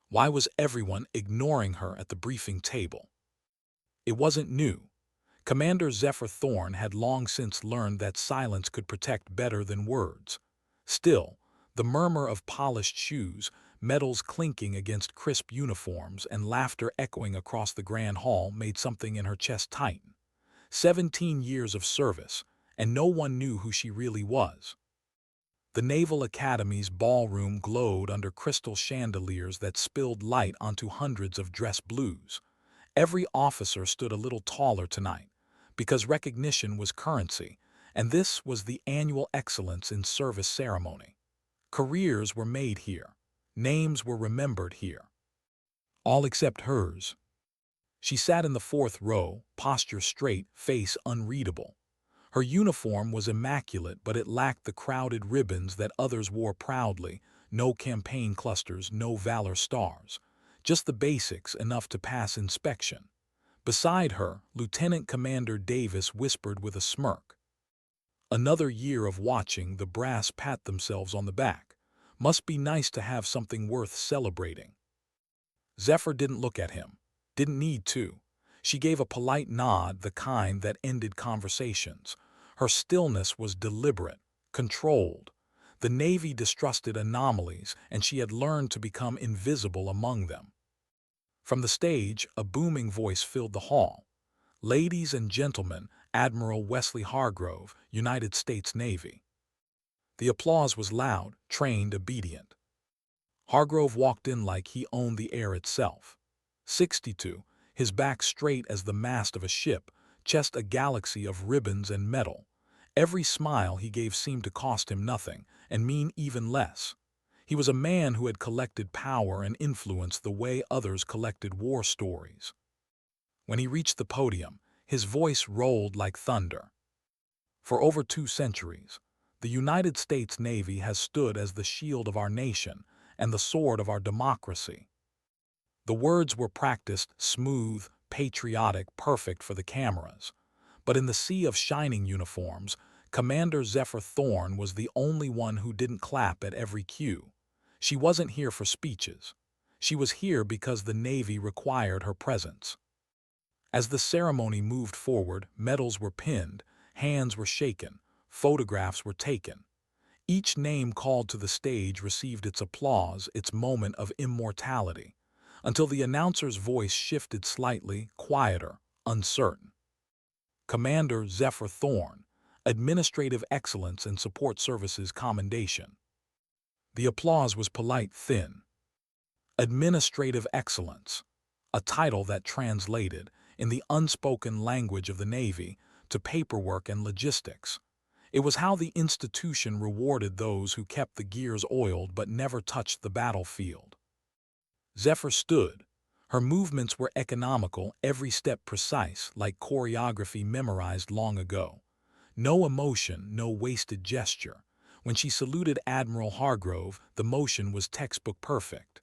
Why was everyone ignoring her at the briefing table? It wasn't new. Commander Zephyr Thorne had long since learned that silence could protect better than words. Still, the murmur of polished shoes, metals clinking against crisp uniforms, and laughter echoing across the grand hall made something in her chest tighten. 17 years of service, and no one knew who she really was. The Naval Academy's ballroom glowed under crystal chandeliers that spilled light onto hundreds of dress blues. Every officer stood a little taller tonight, because recognition was currency, and this was the annual Excellence in Service ceremony. Careers were made here. Names were remembered here. All except hers. She sat in the fourth row, posture straight, face unreadable. Her uniform was immaculate, but it lacked the crowded ribbons that others wore proudly. No campaign clusters, no valor stars. Just the basics, enough to pass inspection. Beside her, Lieutenant Commander Davis whispered with a smirk. Another year of watching the brass pat themselves on the back. Must be nice to have something worth celebrating. Zephyr didn't look at him. Didn't need to. She gave a polite nod, the kind that ended conversations. Her stillness was deliberate, controlled. The Navy distrusted anomalies, and she had learned to become invisible among them. From the stage, a booming voice filled the hall. "Ladies and gentlemen, Admiral Wesley Hargrove, United States Navy." The applause was loud, trained, obedient. Hargrove walked in like he owned the air itself. 62, his back straight as the mast of a ship, chest a galaxy of ribbons and metal. Every smile he gave seemed to cost him nothing, and mean even less. He was a man who had collected power and influence the way others collected war stories. When he reached the podium, his voice rolled like thunder. For over 2 centuries, the United States Navy has stood as the shield of our nation and the sword of our democracy. The words were practiced, smooth, patriotic, perfect for the cameras. But in the sea of shining uniforms, Commander Zephyr Thorne was the only one who didn't clap at every cue. She wasn't here for speeches. She was here because the Navy required her presence. As the ceremony moved forward, medals were pinned, hands were shaken, photographs were taken. Each name called to the stage received its applause, its moment of immortality, until the announcer's voice shifted slightly, quieter, uncertain. Commander Zephyr Thorne, Administrative Excellence and Support Services Commendation. The applause was polite, thin. Administrative Excellence, a title that translated, in the unspoken language of the Navy, to paperwork and logistics. It was how the institution rewarded those who kept the gears oiled but never touched the battlefield. Zephyr stood. Her movements were economical, every step precise, like choreography memorized long ago. No emotion, no wasted gesture. When she saluted Admiral Hargrove, the motion was textbook perfect.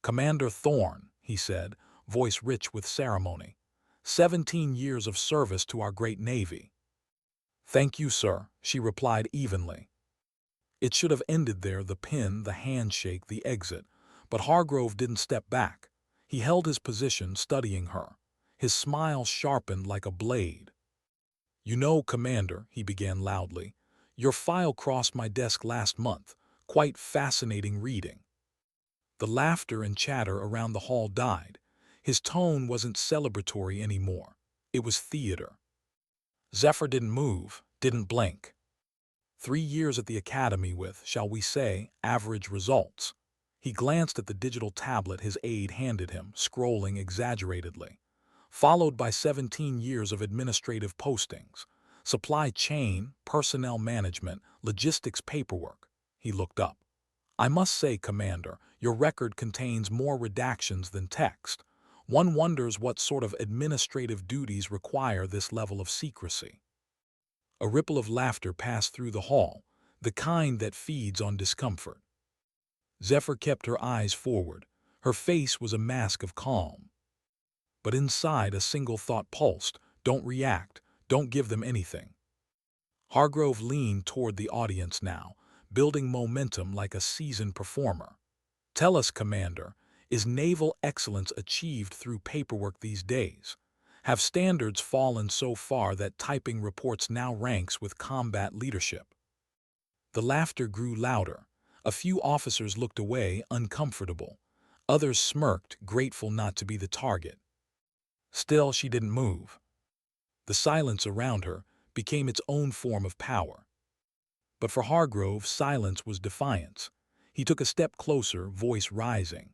"Commander Thorne," he said, voice rich with ceremony. 17 years of service to our great Navy." "Thank you, sir," she replied evenly. It should have ended there, the pin, the handshake, the exit. But Hargrove didn't step back. He held his position, studying her. His smile sharpened like a blade. "You know, Commander," he began loudly, "your file crossed my desk last month. Quite fascinating reading." The laughter and chatter around the hall died. His tone wasn't celebratory anymore. It was theater. Zephyr didn't move, didn't blink. 3 years at the academy with, shall we say, average results. He glanced at the digital tablet his aide handed him, scrolling exaggeratedly. Followed by 17 years of administrative postings. Supply chain, personnel management, logistics paperwork. He looked up. "I must say, Commander, your record contains more redactions than text. One wonders what sort of administrative duties require this level of secrecy." A ripple of laughter passed through the hall, the kind that feeds on discomfort. Zephyr kept her eyes forward. Her face was a mask of calm. But inside a single thought pulsed: don't react, don't give them anything. Hargrove leaned toward the audience now, building momentum like a seasoned performer. "Tell us, Commander, Is naval excellence achieved through paperwork these days? Have standards fallen so far that typing reports now ranks with combat leadership? The laughter grew louder. A few officers looked away, uncomfortable. Others smirked, grateful not to be the target. Still, she didn't move. The silence around her became its own form of power. But for Hargrove, silence was defiance. He took a step closer, voice rising.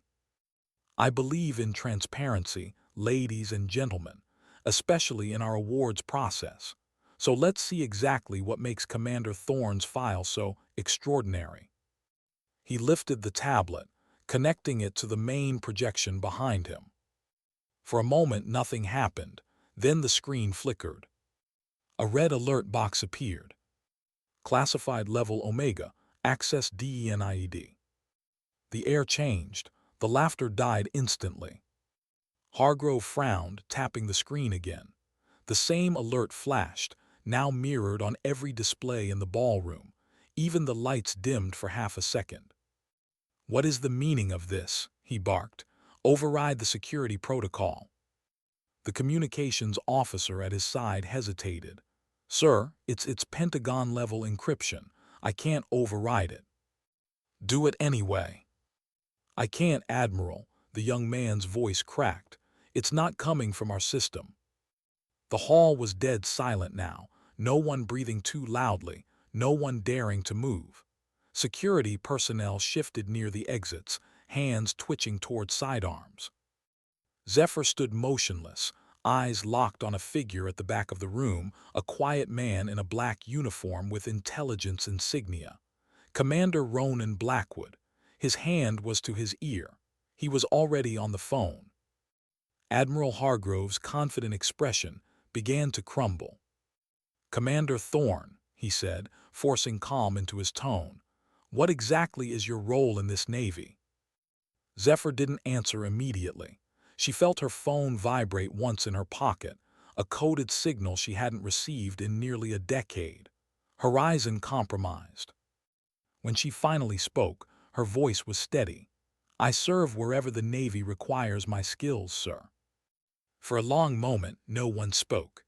I believe in transparency, ladies and gentlemen, especially in our awards process. So let's see exactly what makes Commander Thorne's file so extraordinary. He lifted the tablet, connecting it to the main projection behind him. For a moment, nothing happened. Then the screen flickered. A red alert box appeared. Classified Level Omega, Access DENIED. The air changed. The laughter died instantly. Hargrove frowned, tapping the screen again. The same alert flashed, now mirrored on every display in the ballroom. Even the lights dimmed for half a second. What is the meaning of this? He barked. Override the security protocol. The communications officer at his side hesitated. Sir, it's Pentagon-level encryption. I can't override it. Do it anyway. I can't, Admiral. The young man's voice cracked. It's not coming from our system. The hall was dead silent now, no one breathing too loudly, no one daring to move. Security personnel shifted near the exits, hands twitching toward sidearms. Zephyr stood motionless, eyes locked on a figure at the back of the room, a quiet man in a black uniform with intelligence insignia. Commander Ronan Blackwood. His hand was to his ear. He was already on the phone. Admiral Hargrove's confident expression began to crumble. Commander Thorne, he said, forcing calm into his tone. What exactly is your role in this Navy? Zephyr didn't answer immediately. She felt her phone vibrate once in her pocket, a coded signal she hadn't received in nearly a decade. Horizon compromised. When she finally spoke, her voice was steady. I serve wherever the Navy requires my skills, sir. For a long moment, no one spoke.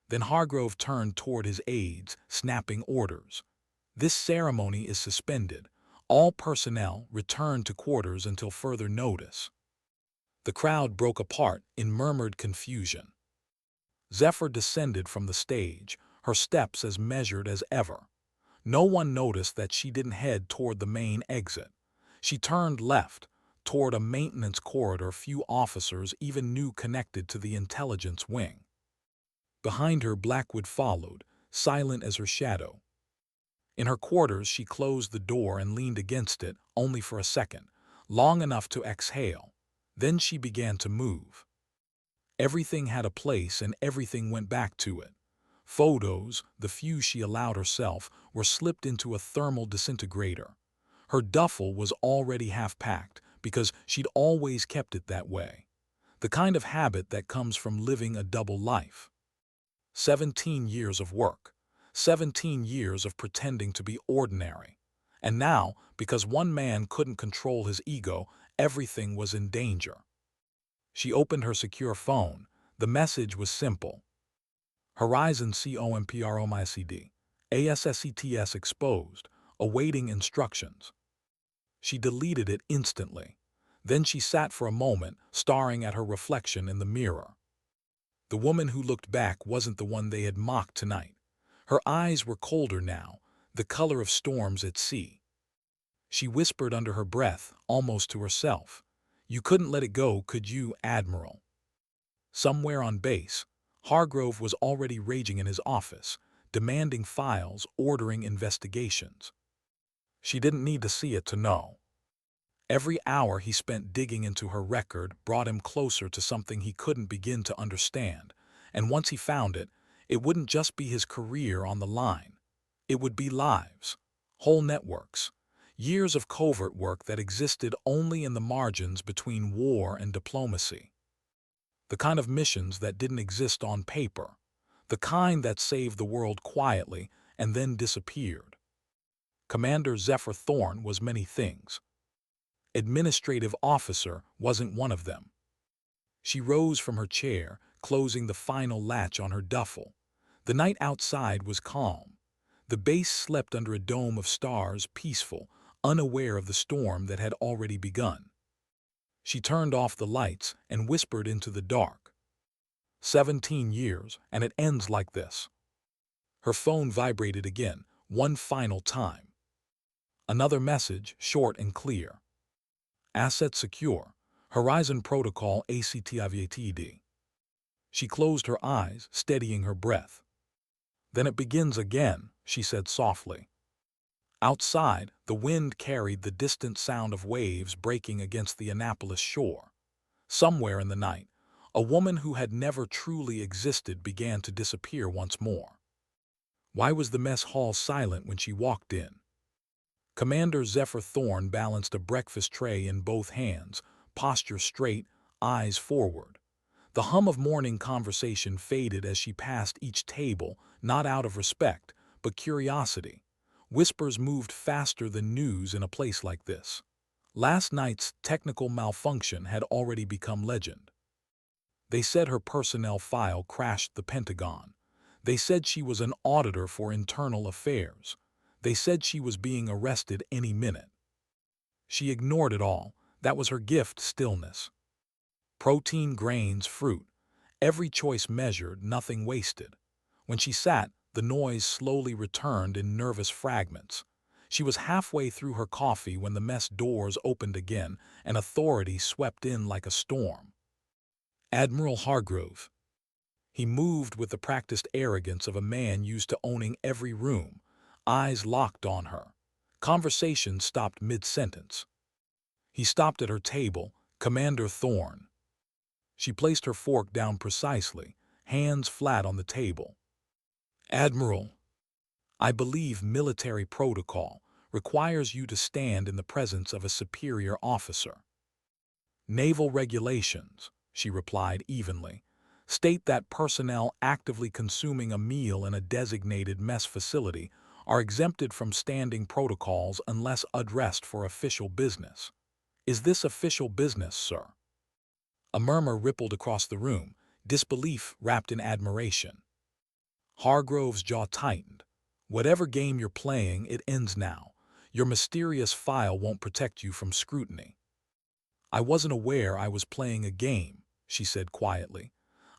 Then Hargrove turned toward his aides, snapping orders. This ceremony is suspended. All personnel return to quarters until further notice. The crowd broke apart in murmured confusion. Zephyr descended from the stage, her steps as measured as ever. No one noticed that she didn't head toward the main exit. She turned left, toward a maintenance corridor few officers even knew connected to the intelligence wing. Behind her, Blackwood followed, silent as her shadow. In her quarters, she closed the door and leaned against it, only for a second, long enough to exhale. Then she began to move. Everything had a place and everything went back to it. Photos, the few she allowed herself, were slipped into a thermal disintegrator. Her duffel was already half-packed because she'd always kept it that way. The kind of habit that comes from living a double life. 17 years of work. 17 years of pretending to be ordinary. And now, because one man couldn't control his ego, everything was in danger. She opened her secure phone. The message was simple. Horizon COMPROMICD. ASSETS exposed, awaiting instructions. She deleted it instantly. Then she sat for a moment, staring at her reflection in the mirror. The woman who looked back wasn't the one they had mocked tonight. Her eyes were colder now, the color of storms at sea. She whispered under her breath, almost to herself. You couldn't let it go, could you, Admiral? Somewhere on base, Hargrove was already raging in his office, demanding files, ordering investigations. She didn't need to see it to know. Every hour he spent digging into her record brought him closer to something he couldn't begin to understand, and once he found it, it wouldn't just be his career on the line. It would be lives, whole networks, years of covert work that existed only in the margins between war and diplomacy. The kind of missions that didn't exist on paper, the kind that saved the world quietly and then disappeared. Commander Zephyr Thorne was many things. Administrative officer wasn't one of them. She rose from her chair, closing the final latch on her duffel. The night outside was calm. The base slept under a dome of stars, peaceful, unaware of the storm that had already begun. She turned off the lights and whispered into the dark. 17 years, and it ends like this. Her phone vibrated again, one final time. Another message, short and clear. Asset secure. Horizon Protocol ACTIVATD. She closed her eyes, steadying her breath. Then it begins again, she said softly. Outside, the wind carried the distant sound of waves breaking against the Annapolis shore. Somewhere in the night, a woman who had never truly existed began to disappear once more. Why was the mess hall silent when she walked in? Commander Zephyr Thorne balanced a breakfast tray in both hands, posture straight, eyes forward. The hum of morning conversation faded as she passed each table, not out of respect, but curiosity. Whispers moved faster than news in a place like this. Last night's technical malfunction had already become legend. They said her personnel file crashed the Pentagon. They said she was an auditor for internal affairs. They said she was being arrested any minute. She ignored it all. That was her gift, stillness. Protein, grains, fruit. Every choice measured, nothing wasted. When she sat, the noise slowly returned in nervous fragments. She was halfway through her coffee when the mess doors opened again and authority swept in like a storm. Admiral Hargrove. He moved with the practiced arrogance of a man used to owning every room, eyes locked on her. Conversation stopped mid-sentence. He stopped at her table, Commander Thorne. She placed her fork down precisely, hands flat on the table. Admiral, I believe military protocol requires you to stand in the presence of a superior officer. Naval regulations, she replied evenly, state that personnel actively consuming a meal in a designated mess facility are exempted from standing protocols unless addressed for official business. Is this official business, sir? A murmur rippled across the room, disbelief wrapped in admiration. Hargrove's jaw tightened. Whatever game you're playing, it ends now. Your mysterious file won't protect you from scrutiny. I wasn't aware I was playing a game, she said quietly.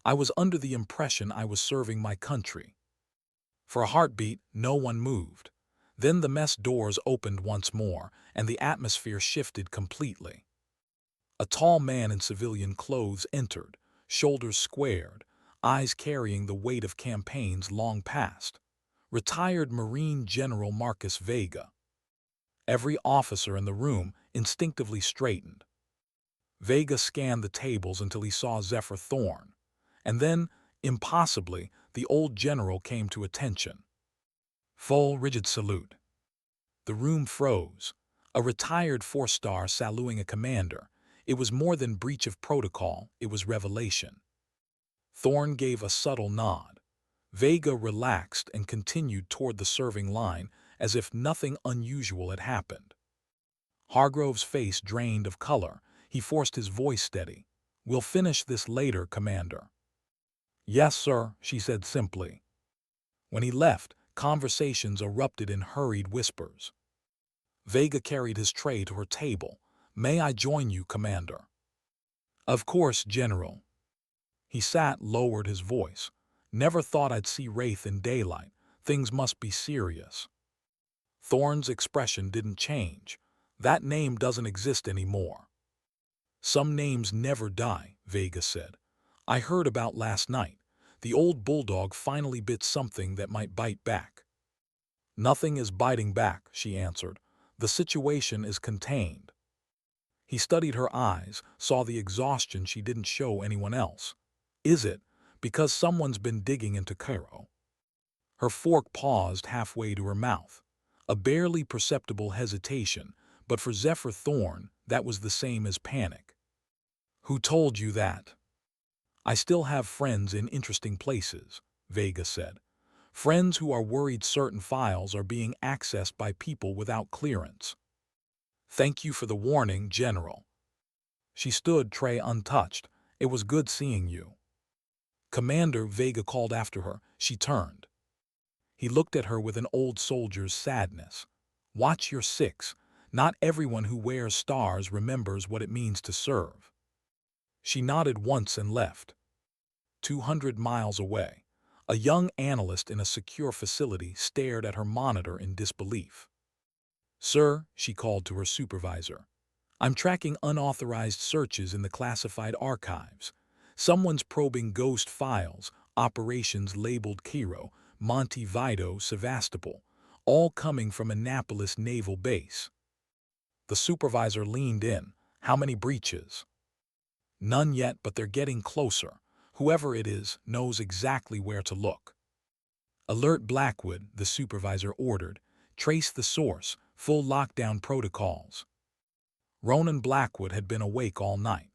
I was under the impression I was serving my country. For a heartbeat, no one moved. Then the mess doors opened once more, and the atmosphere shifted completely. A tall man in civilian clothes entered, shoulders squared, eyes carrying the weight of campaigns long past. Retired Marine General Marcus Vega. Every officer in the room instinctively straightened. Vega scanned the tables until he saw Zephyr Thorne. And then, impossibly, the old general came to attention. Full, rigid salute. The room froze. A retired four-star saluting a commander. It was more than breach of protocol, it was revelation. Thorne gave a subtle nod. Vega relaxed and continued toward the serving line as if nothing unusual had happened. Hargrove's face drained of color. He forced his voice steady. We'll finish this later, Commander. Yes, sir, she said simply. When he left, conversations erupted in hurried whispers. Vega carried his tray to her table. May I join you, Commander? Of course, General. He sat, lowered his voice. Never thought I'd see Wraith in daylight. Things must be serious. Thorne's expression didn't change. That name doesn't exist anymore. Some names never die, Vega said. I heard about last night. The old bulldog finally bit something that might bite back. Nothing is biting back, she answered. The situation is contained. He studied her eyes, saw the exhaustion she didn't show anyone else. Is it because someone's been digging into Cairo? Her fork paused halfway to her mouth. A barely perceptible hesitation, but for Zephyr Thorne, that was the same as panic. Who told you that? I still have friends in interesting places, Vega said. Friends who are worried certain files are being accessed by people without clearance. Thank you for the warning, General. She stood tray untouched. It was good seeing you. Commander Vega called after her. She turned. He looked at her with an old soldier's sadness. Watch your six. Not everyone who wears stars remembers what it means to serve. She nodded once and left. 200 miles away, a young analyst in a secure facility stared at her monitor in disbelief. Sir, she called to her supervisor, I'm tracking unauthorized searches in the classified archives. Someone's probing ghost files, operations labeled Cairo, Monte Video, Sevastopol, all coming from Annapolis Naval Base. The supervisor leaned in. How many breaches? None yet, but they're getting closer. Whoever it is knows exactly where to look. Alert Blackwood, the supervisor ordered. Trace the source, full lockdown protocols. Ronan Blackwood had been awake all night.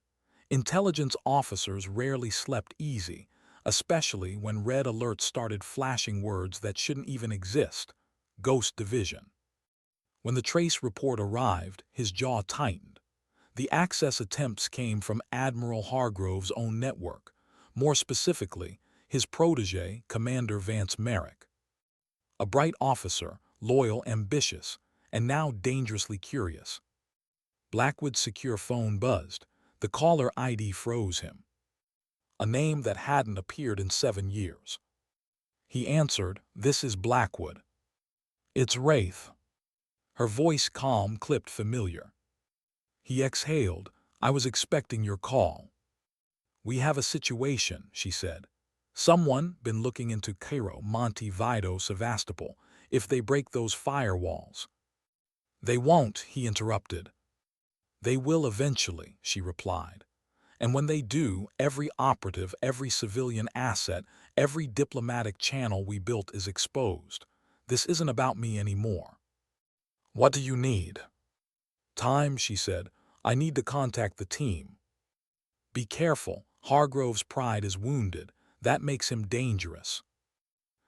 Intelligence officers rarely slept easy, especially when red alerts started flashing words that shouldn't even exist. Ghost Division. When the trace report arrived, his jaw tightened. The access attempts came from Admiral Hargrove's own network, more specifically, his protege, Commander Vance Merrick. A bright officer, loyal, ambitious, and now dangerously curious. Blackwood's secure phone buzzed. The caller ID froze him. A name that hadn't appeared in 7 years. He answered, "This is Blackwood." "It's Wraith." Her voice calm, clipped familiar. He exhaled. "I was expecting your call." "We have a situation," she said. "Someone been looking into Cairo, Monte Video, Sevastopol. If they break those firewalls." "They won't," he interrupted. "They will eventually," she replied. "And when they do, every operative, every civilian asset, every diplomatic channel we built is exposed. This isn't about me anymore." "What do you need?" "Time," she said. "I need to contact the team." "Be careful. Hargrove's pride is wounded. That makes him dangerous."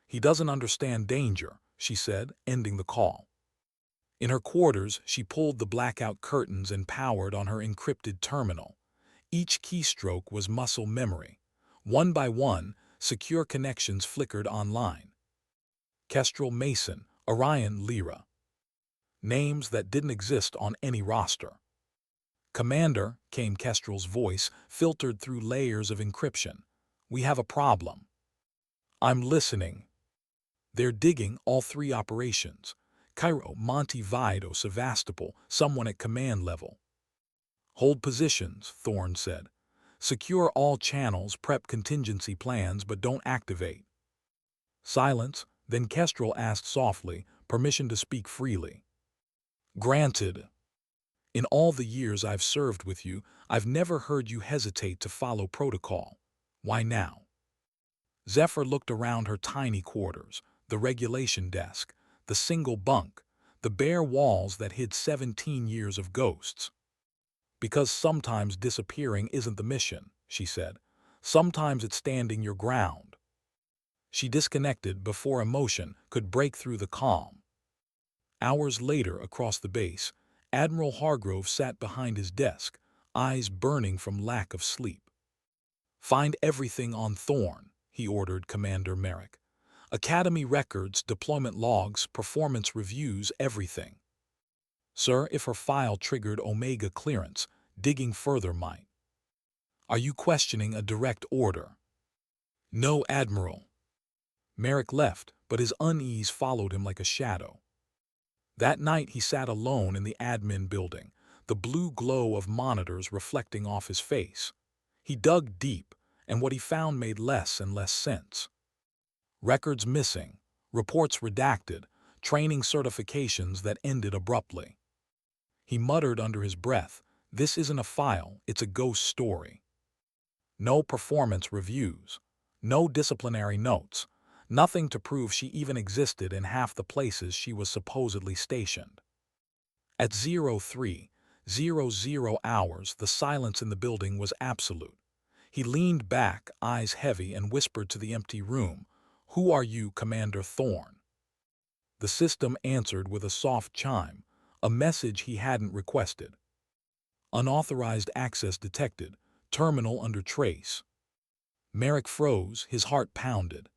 "He doesn't understand danger," she said, ending the call. In her quarters, she pulled the blackout curtains and powered on her encrypted terminal. Each keystroke was muscle memory. One by one, secure connections flickered online. Kestrel Mason, Orion Lyra. Names that didn't exist on any roster. "Commander," came Kestrel's voice, filtered through layers of encryption. "We have a problem." "I'm listening." "They're digging all 3 operations. Cairo, Monte Video, Sevastopol, someone at command level." "Hold positions," Thorne said. "Secure all channels, prep contingency plans, but don't activate." Silence, then Kestrel asked softly, "Permission to speak freely?" "Granted." "In all the years I've served with you, I've never heard you hesitate to follow protocol. Why now?" Zephyr looked around her tiny quarters, the regulation desk, the single bunk, the bare walls that hid 17 years of ghosts. "Because sometimes disappearing isn't the mission," she said. "Sometimes it's standing your ground." She disconnected before emotion could break through the calm. Hours later, across the base, Admiral Hargrove sat behind his desk, eyes burning from lack of sleep. "Find everything on Thorne," he ordered Commander Merrick. "Academy records, deployment logs, performance reviews, everything." "Sir, if her file triggered Omega clearance, digging further might." "Are you questioning a direct order?" "No, Admiral." Merrick left, but his unease followed him like a shadow. That night he sat alone in the admin building, the blue glow of monitors reflecting off his face. He dug deep, and what he found made less and less sense. Records missing, reports redacted, training certifications that ended abruptly. He muttered under his breath, "This isn't a file, it's a ghost story." No performance reviews, no disciplinary notes, nothing to prove she even existed in half the places she was supposedly stationed. At 03:00 hours, the silence in the building was absolute. He leaned back, eyes heavy, and whispered to the empty room, "Who are you, Commander Thorne?" The system answered with a soft chime, A message he hadn't requested. Unauthorized access detected. Terminal under trace. Merrick froze, his heart pounded.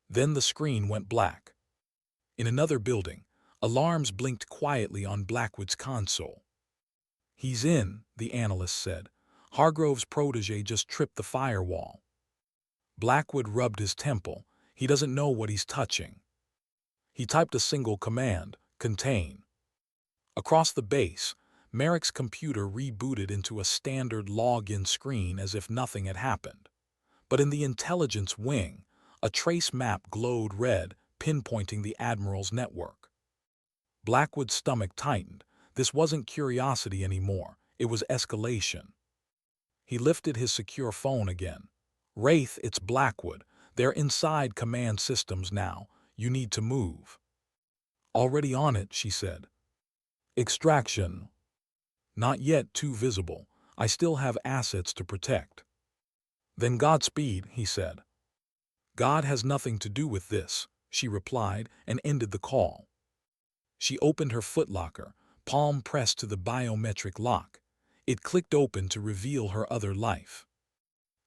Then the screen went black. In another building, alarms blinked quietly on Blackwood's console. "He's in," the analyst said. "Hargrove's protege just tripped the firewall." Blackwood rubbed his temple. He doesn't know what he's touching. He typed a single command, contain. Across the base, Merrick's computer rebooted into a standard login screen as if nothing had happened. But in the intelligence wing, a trace map glowed red, pinpointing the Admiral's network. Blackwood's stomach tightened. This wasn't curiosity anymore. It was escalation. He lifted his secure phone again. "Wraith, it's Blackwood. They're inside command systems now. You need to move." "Already on it," she said. "Extraction." "Not yet too visible. I still have assets to protect." "Then Godspeed," he said. "God has nothing to do with this," she replied and ended the call. She opened her footlocker, palm pressed to the biometric lock. It clicked open to reveal her other life.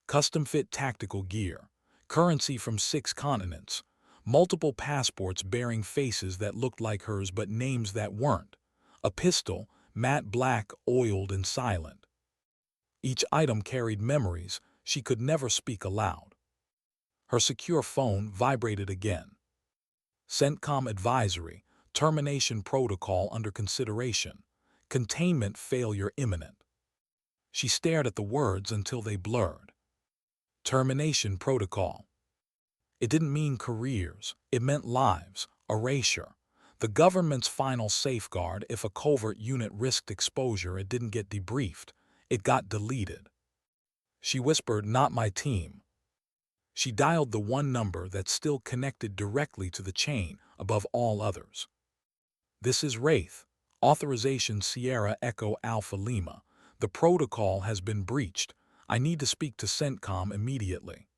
Custom-fit tactical gear, currency from 6 continents, multiple passports bearing faces that looked like hers but names that weren't, a pistol, matte black, oiled and silent. Each item carried memories she could never speak aloud. Her secure phone vibrated again. CENTCOM advisory, termination protocol under consideration, containment failure imminent. She stared at the words until they blurred. Termination protocol. It didn't mean careers, it meant lives, erasure. The government's final safeguard if a covert unit risked exposure. It didn't get debriefed, it got deleted. She whispered, "Not my team." She dialed the one number that still connected directly to the chain above all others. "This is Wraith. Authorization Sierra Echo Alpha Lima. The protocol has been breached. I need to speak to CENTCOM immediately."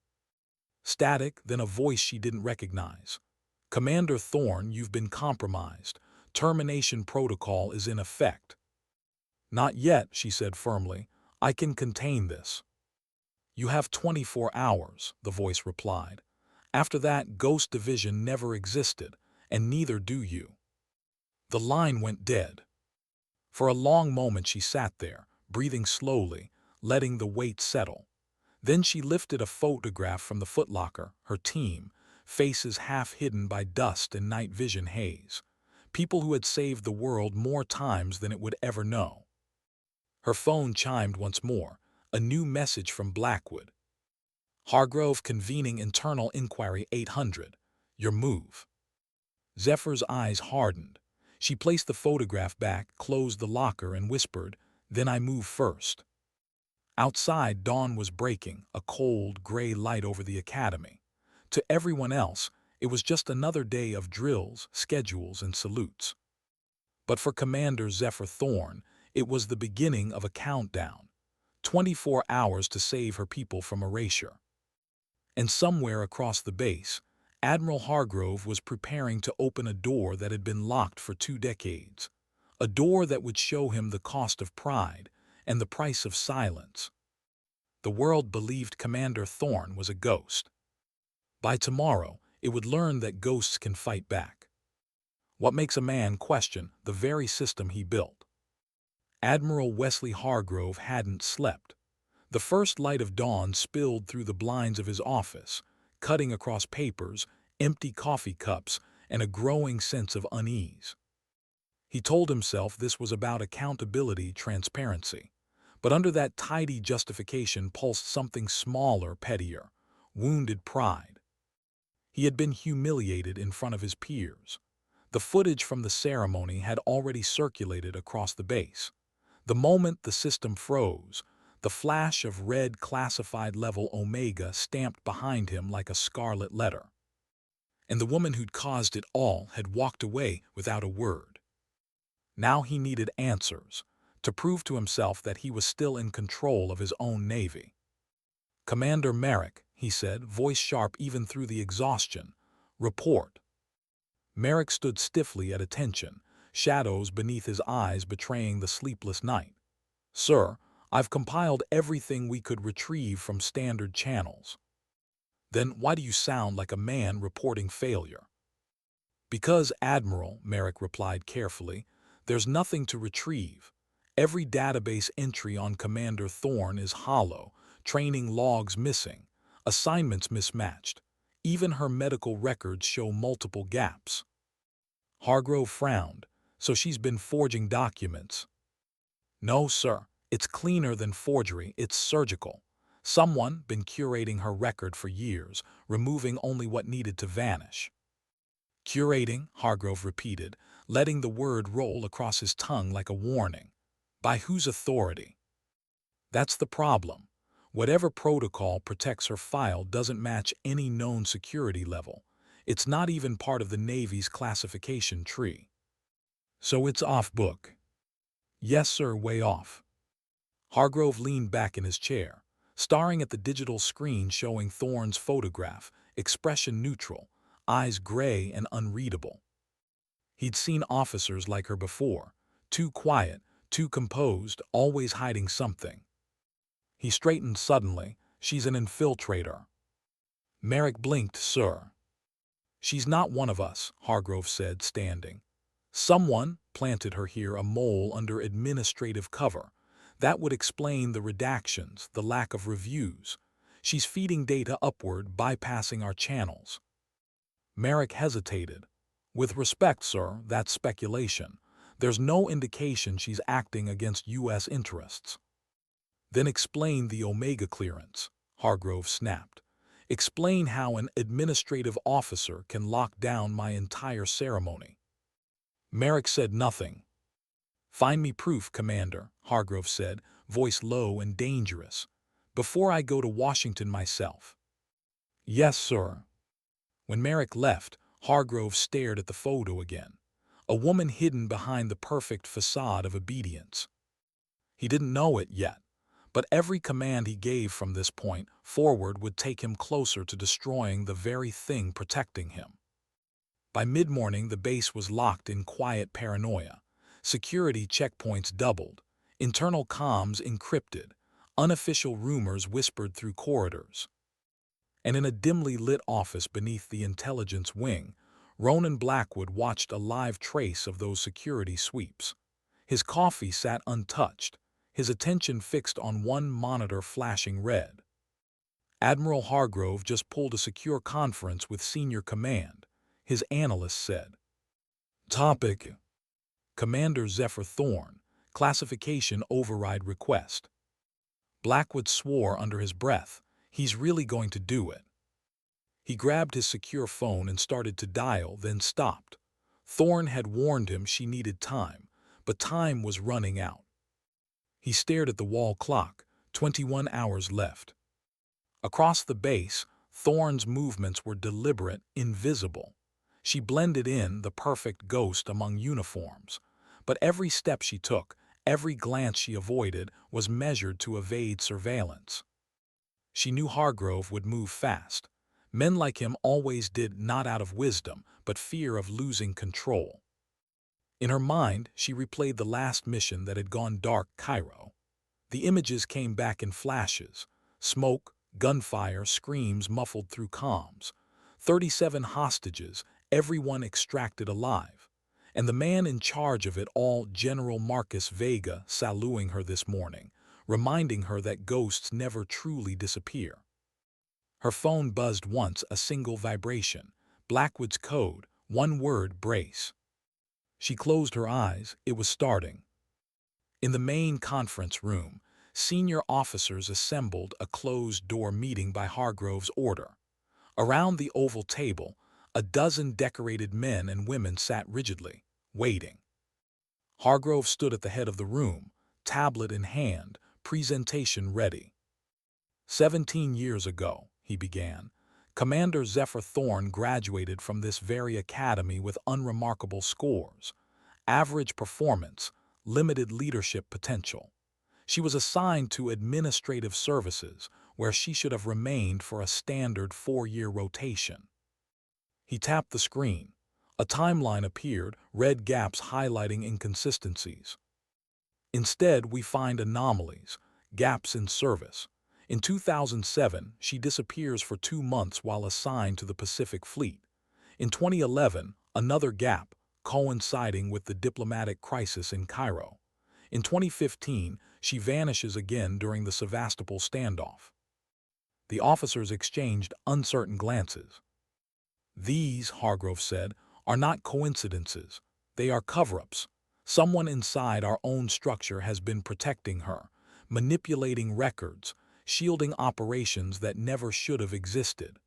Static, then a voice she didn't recognize. "Commander Thorne, you've been compromised. Termination protocol is in effect." "Not yet," she said firmly. "I can contain this." "You have 24 hours, the voice replied. "After that, Ghost Division never existed, and neither do you." The line went dead. For a long moment she sat there, breathing slowly, letting the weight settle. Then she lifted a photograph from the footlocker, her team, faces half hidden by dust and night vision haze. People who had saved the world more times than it would ever know. Her phone chimed once more, a new message from Blackwood. "Hargrove convening internal inquiry 800. Your move." Zephyr's eyes hardened. She placed the photograph back, closed the locker, and whispered, "Then I move first." Outside, dawn was breaking, a cold, gray light over the academy. To everyone else, it was just another day of drills, schedules, and salutes. But for Commander Zephyr Thorne, it was the beginning of a countdown. 24 hours to save her people from erasure. And somewhere across the base, Admiral Hargrove was preparing to open a door that had been locked for 2 decades. A door that would show him the cost of pride and the price of silence. The world believed Commander Thorne was a ghost. By tomorrow, it would learn that ghosts can fight back. What makes a man question the very system he built? Admiral Wesley Hargrove hadn't slept. The first light of dawn spilled through the blinds of his office, cutting across papers, empty coffee cups, and a growing sense of unease. He told himself this was about accountability, transparency. But under that tidy justification pulsed something smaller, pettier, wounded pride. He had been humiliated in front of his peers. The footage from the ceremony had already circulated across the base. The moment the system froze, the flash of red classified level Omega stamped behind him like a scarlet letter. And the woman who'd caused it all had walked away without a word. Now he needed answers, to prove to himself that he was still in control of his own navy. "Commander Merrick," he said, voice sharp even through the exhaustion, "report." Merrick stood stiffly at attention, shadows beneath his eyes betraying the sleepless night. "Sir, I've compiled everything we could retrieve from standard channels." "Then why do you sound like a man reporting failure?" "Because, Admiral," Merrick replied carefully, "there's nothing to retrieve. Every database entry on Commander Thorne is hollow, training logs missing, assignments mismatched. Even her medical records show multiple gaps." Hargrove frowned. "So she's been forging documents?" "No, sir. It's cleaner than forgery, it's surgical. Someone been curating her record for years, removing only what needed to vanish." "Curating," Hargrove repeated, letting the word roll across his tongue like a warning. "By whose authority?" "That's the problem. Whatever protocol protects her file doesn't match any known security level. It's not even part of the Navy's classification tree." "So it's off book?" "Yes, sir, way off." Hargrove leaned back in his chair, staring at the digital screen showing Thorne's photograph, expression neutral, eyes gray and unreadable. He'd seen officers like her before, too quiet, too composed, always hiding something. He straightened suddenly. "She's an infiltrator." Merrick blinked. "Sir." "She's not one of us," Hargrove said, standing. "Someone planted her here, a mole under administrative cover. That would explain the redactions, the lack of reviews. She's feeding data upward, bypassing our channels." Merrick hesitated. "With respect, sir, that's speculation. There's no indication she's acting against U.S. interests." "Then explain the Omega clearance," Hargrove snapped. "Explain how an administrative officer can lock down my entire ceremony." Merrick said nothing. "Find me proof, Commander," Hargrove said, voice low and dangerous, "before I go to Washington myself." "Yes, sir." When Merrick left, Hargrove stared at the photo again. A woman hidden behind the perfect facade of obedience. He didn't know it yet, but every command he gave from this point forward would take him closer to destroying the very thing protecting him. By mid-morning, the base was locked in quiet paranoia. Security checkpoints doubled, internal comms encrypted, unofficial rumors whispered through corridors. And in a dimly lit office beneath the intelligence wing, Ronan Blackwood watched a live trace of those security sweeps. His coffee sat untouched, his attention fixed on one monitor flashing red. "Admiral Hargrove just pulled a secure conference with senior command," his analyst said. Topic: Commander Zephyr Thorne, classification override request. Blackwood swore under his breath. He's really going to do it. He grabbed his secure phone and started to dial, then stopped. Thorne had warned him she needed time, but time was running out. He stared at the wall clock, 21 hours left. Across the base, Thorne's movements were deliberate, invisible. She blended in, the perfect ghost among uniforms. But every step she took, every glance she avoided, was measured to evade surveillance. She knew Hargrove would move fast. Men like him always did, not out of wisdom, but fear of losing control. In her mind, she replayed the last mission that had gone dark, Cairo. The images came back in flashes. Smoke, gunfire, screams muffled through comms. 37 hostages, everyone extracted alive. And the man in charge of it all, General Marcus Vega, saluting her this morning, reminding her that ghosts never truly disappear. Her phone buzzed once, a single vibration. Blackwood's code, one word: brace. She closed her eyes. It was starting. In the main conference room, senior officers assembled, a closed-door meeting by Hargrove's order. Around the oval table, a dozen decorated men and women sat rigidly, waiting. Hargrove stood at the head of the room, tablet in hand, presentation ready. 17 years ago, he began, Commander Zephyr Thorne graduated from this very academy with unremarkable scores, average performance, limited leadership potential. She was assigned to administrative services, where she should have remained for a standard 4-year rotation. He tapped the screen. A timeline appeared, red gaps highlighting inconsistencies. Instead, we find anomalies, gaps in service. In 2007, she disappears for 2 months while assigned to the Pacific Fleet. In 2011, another gap, coinciding with the diplomatic crisis in Cairo. In 2015, she vanishes again during the Sevastopol standoff. The officers exchanged uncertain glances. These, Hargrove said, are not coincidences. They are cover-ups. Someone inside our own structure has been protecting her, manipulating records, shielding operations that never should have existed.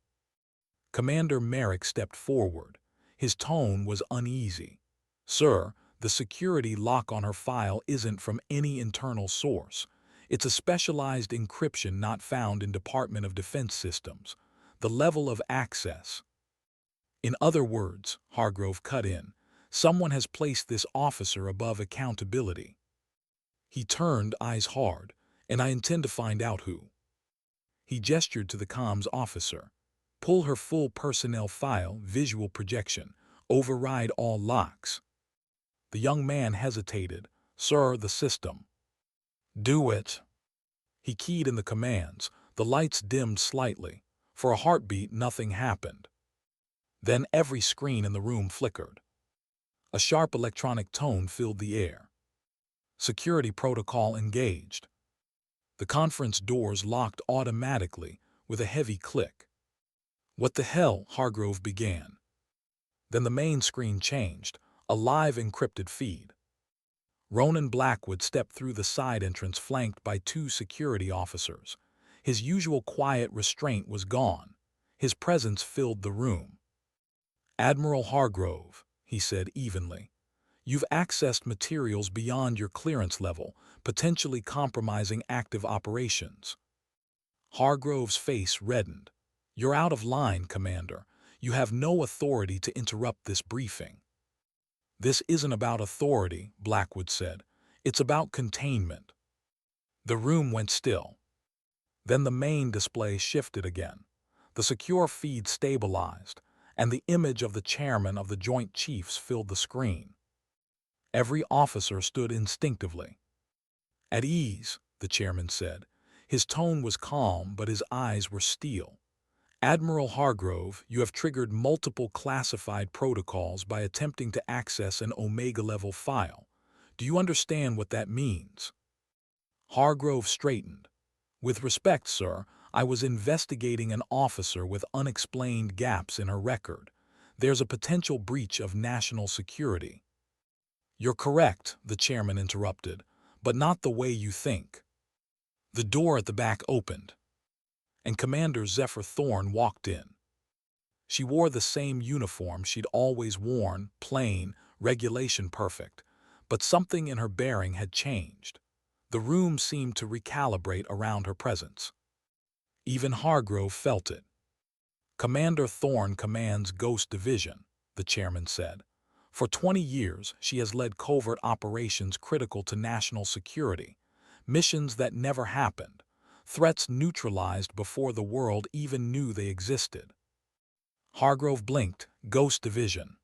Commander Merrick stepped forward. His tone was uneasy. "Sir, the security lock on her file isn't from any internal source. It's a specialized encryption not found in Department of Defense systems. The level of access—" In other words, Hargrove cut in, someone has placed this officer above accountability. He turned, eyes hard, and I intend to find out who. He gestured to the comms officer. "Pull her full personnel file, visual projection. Override all locks." The young man hesitated. "Sir, the system." "Do it." He keyed in the commands. The lights dimmed slightly. For a heartbeat, nothing happened. Then every screen in the room flickered. A sharp electronic tone filled the air. Security protocol engaged. The conference doors locked automatically with a heavy click. "What the hell?" Hargrove began. Then the main screen changed, a live encrypted feed. Ronan Blackwood stepped through the side entrance flanked by 2 security officers. His usual quiet restraint was gone. His presence filled the room. "Admiral Hargrove," he said evenly, "you've accessed materials beyond your clearance level, potentially compromising active operations." Hargrove's face reddened. "You're out of line, Commander. You have no authority to interrupt this briefing." "This isn't about authority," Blackwood said. "It's about containment." The room went still. Then the main display shifted again. The secure feed stabilized, and the image of the chairman of the Joint Chiefs filled the screen. Every officer stood instinctively. "At ease," the chairman said. His tone was calm, but his eyes were steel. "Admiral Hargrove, you have triggered multiple classified protocols by attempting to access an Omega-level file. Do you understand what that means?" Hargrove straightened. "With respect, sir, I was investigating an officer with unexplained gaps in her record. There's a potential breach of national security." "You're correct," the chairman interrupted, "but not the way you think." The door at the back opened, and Commander Zephyr Thorne walked in. She wore the same uniform she'd always worn, plain, regulation perfect, but something in her bearing had changed. The room seemed to recalibrate around her presence. Even Hargrove felt it. "Commander Thorne commands Ghost Division," the chairman said. "For 20 years, she has led covert operations critical to national security, missions that never happened, threats neutralized before the world even knew they existed." Hargrove blinked. "Ghost Division."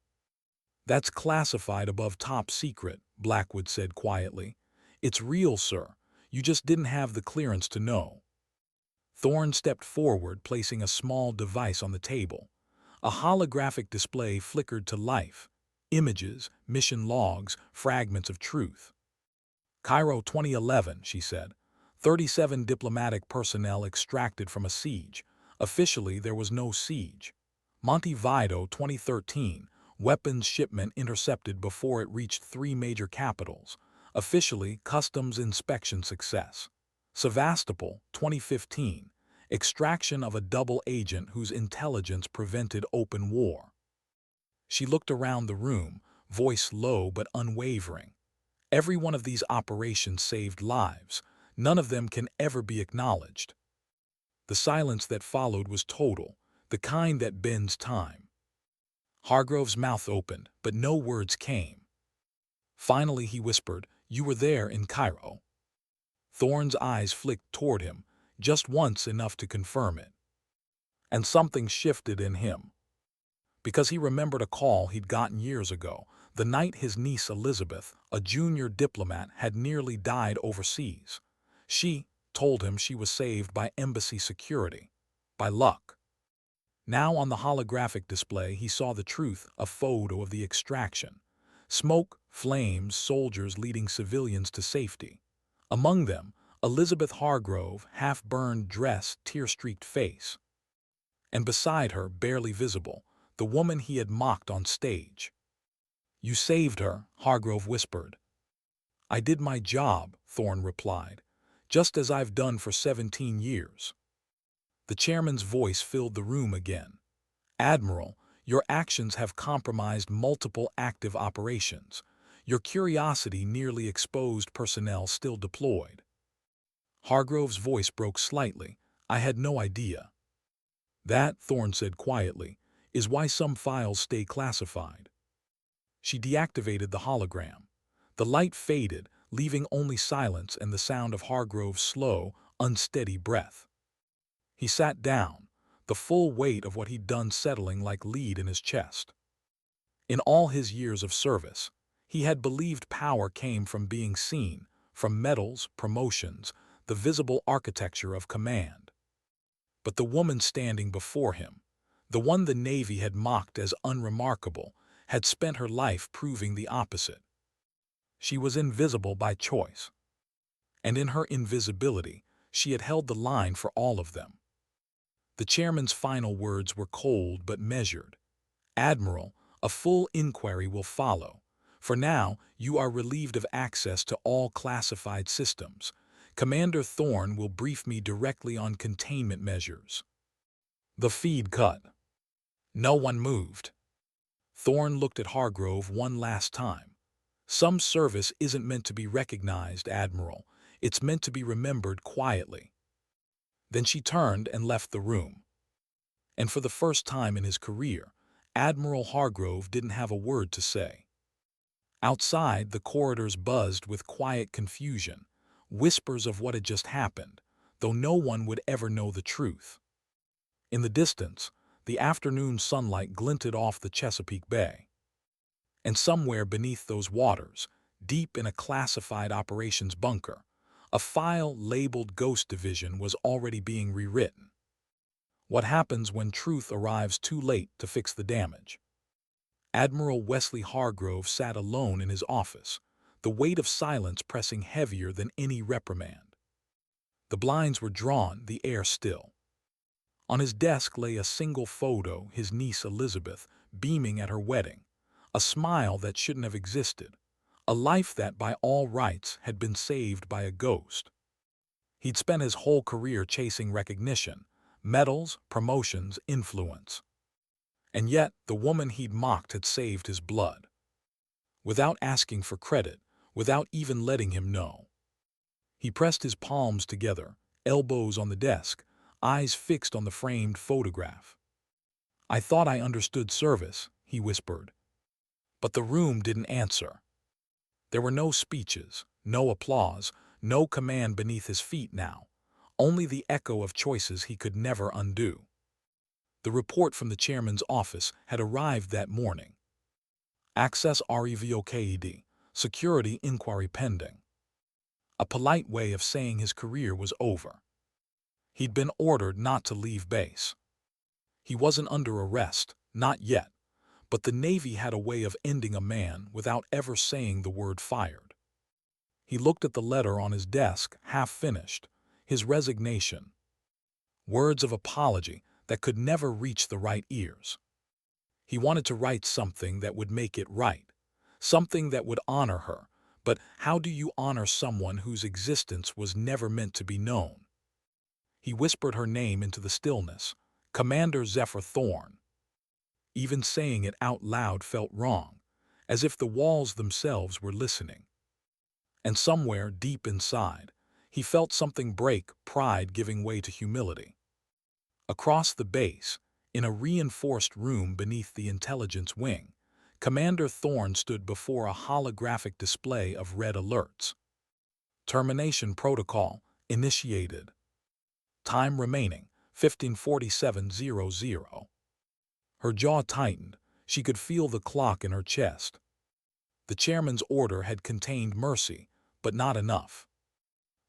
"That's classified above top secret," Blackwood said quietly. "It's real, sir. You just didn't have the clearance to know." Thorne stepped forward, placing a small device on the table. A holographic display flickered to life. Images, mission logs, fragments of truth. "Cairo 2011, she said. 37 diplomatic personnel extracted from a siege. Officially, there was no siege. Montevideo 2013, weapons shipment intercepted before it reached 3 major capitals. Officially, customs inspection success. Sevastopol 2015, extraction of a double agent whose intelligence prevented open war." She looked around the room, voice low but unwavering. "Every one of these operations saved lives. None of them can ever be acknowledged." The silence that followed was total, the kind that bends time. Hargrove's mouth opened, but no words came. Finally he whispered, "You were there in Cairo." Thorne's eyes flicked toward him, just once enough to confirm it. And something shifted in him. because he remembered a call he'd gotten years ago, the night his niece Elizabeth, a junior diplomat, had nearly died overseas. She told him she was saved by embassy security. By luck. Now on the holographic display he saw the truth, a photo of the extraction. Smoke, flames, soldiers leading civilians to safety. Among them, Elizabeth Hargrove, half-burned dress, tear-streaked face. And beside her, barely visible, the woman he had mocked on stage. "You saved her," Hargrove whispered. "I did my job," Thorne replied, "just as I've done for 17 years. The chairman's voice filled the room again. "Admiral, your actions have compromised multiple active operations. Your curiosity nearly exposed personnel still deployed." Hargrove's voice broke slightly. "I had no idea." "That," Thorne said quietly, "is why some files stay classified." She deactivated the hologram. The light faded, leaving only silence and the sound of Hargrove's slow, unsteady breath. He sat down, the full weight of what he'd done settling like lead in his chest. In all his years of service, he had believed power came from being seen, from medals, promotions, the visible architecture of command. But the woman standing before him, the one the Navy had mocked as unremarkable, had spent her life proving the opposite. She was invisible by choice. And in her invisibility, she had held the line for all of them. The chairman's final words were cold but measured. "Admiral, a full inquiry will follow. For now, you are relieved of access to all classified systems. Commander Thorne will brief me directly on containment measures." The feed cut. No one moved. Thorne looked at Hargrove one last time. "Some service isn't meant to be recognized, Admiral. It's meant to be remembered quietly." Then she turned and left the room. And for the first time in his career, Admiral Hargrove didn't have a word to say. Outside, the corridors buzzed with quiet confusion, whispers of what had just happened, though no one would ever know the truth. In the distance, the afternoon sunlight glinted off the Chesapeake Bay. And somewhere beneath those waters, deep in a classified operations bunker, a file labeled Ghost Division was already being rewritten. What happens when truth arrives too late to fix the damage? Admiral Wesley Hargrove sat alone in his office, the weight of silence pressing heavier than any reprimand. The blinds were drawn, the air still. On his desk lay a single photo, his niece Elizabeth, beaming at her wedding, a smile that shouldn't have existed, a life that by all rights had been saved by a ghost. He'd spent his whole career chasing recognition, medals, promotions, influence. And yet, the woman he'd mocked had saved his blood. Without asking for credit, without even letting him know. He pressed his palms together, elbows on the desk, eyes fixed on the framed photograph. "I thought I understood service," he whispered. But the room didn't answer. There were no speeches, no applause, no command beneath his feet now, only the echo of choices he could never undo. The report from the chairman's office had arrived that morning. "Access revoked, security inquiry pending." A polite way of saying his career was over. He'd been ordered not to leave base. He wasn't under arrest, not yet, but the Navy had a way of ending a man without ever saying the word fired. He looked at the letter on his desk, half finished, his resignation. Words of apology that could never reach the right ears. He wanted to write something that would make it right, something that would honor her, but how do you honor someone whose existence was never meant to be known? He whispered her name into the stillness, Commander Zephyr Thorne. Even saying it out loud felt wrong, as if the walls themselves were listening. And somewhere deep inside, he felt something break, pride giving way to humility. Across the base, in a reinforced room beneath the intelligence wing, Commander Thorne stood before a holographic display of red alerts. Termination protocol initiated. Time remaining 15:47:00. Her jaw tightened. She could feel the clock in her chest. The chairman's order had contained mercy, but not enough.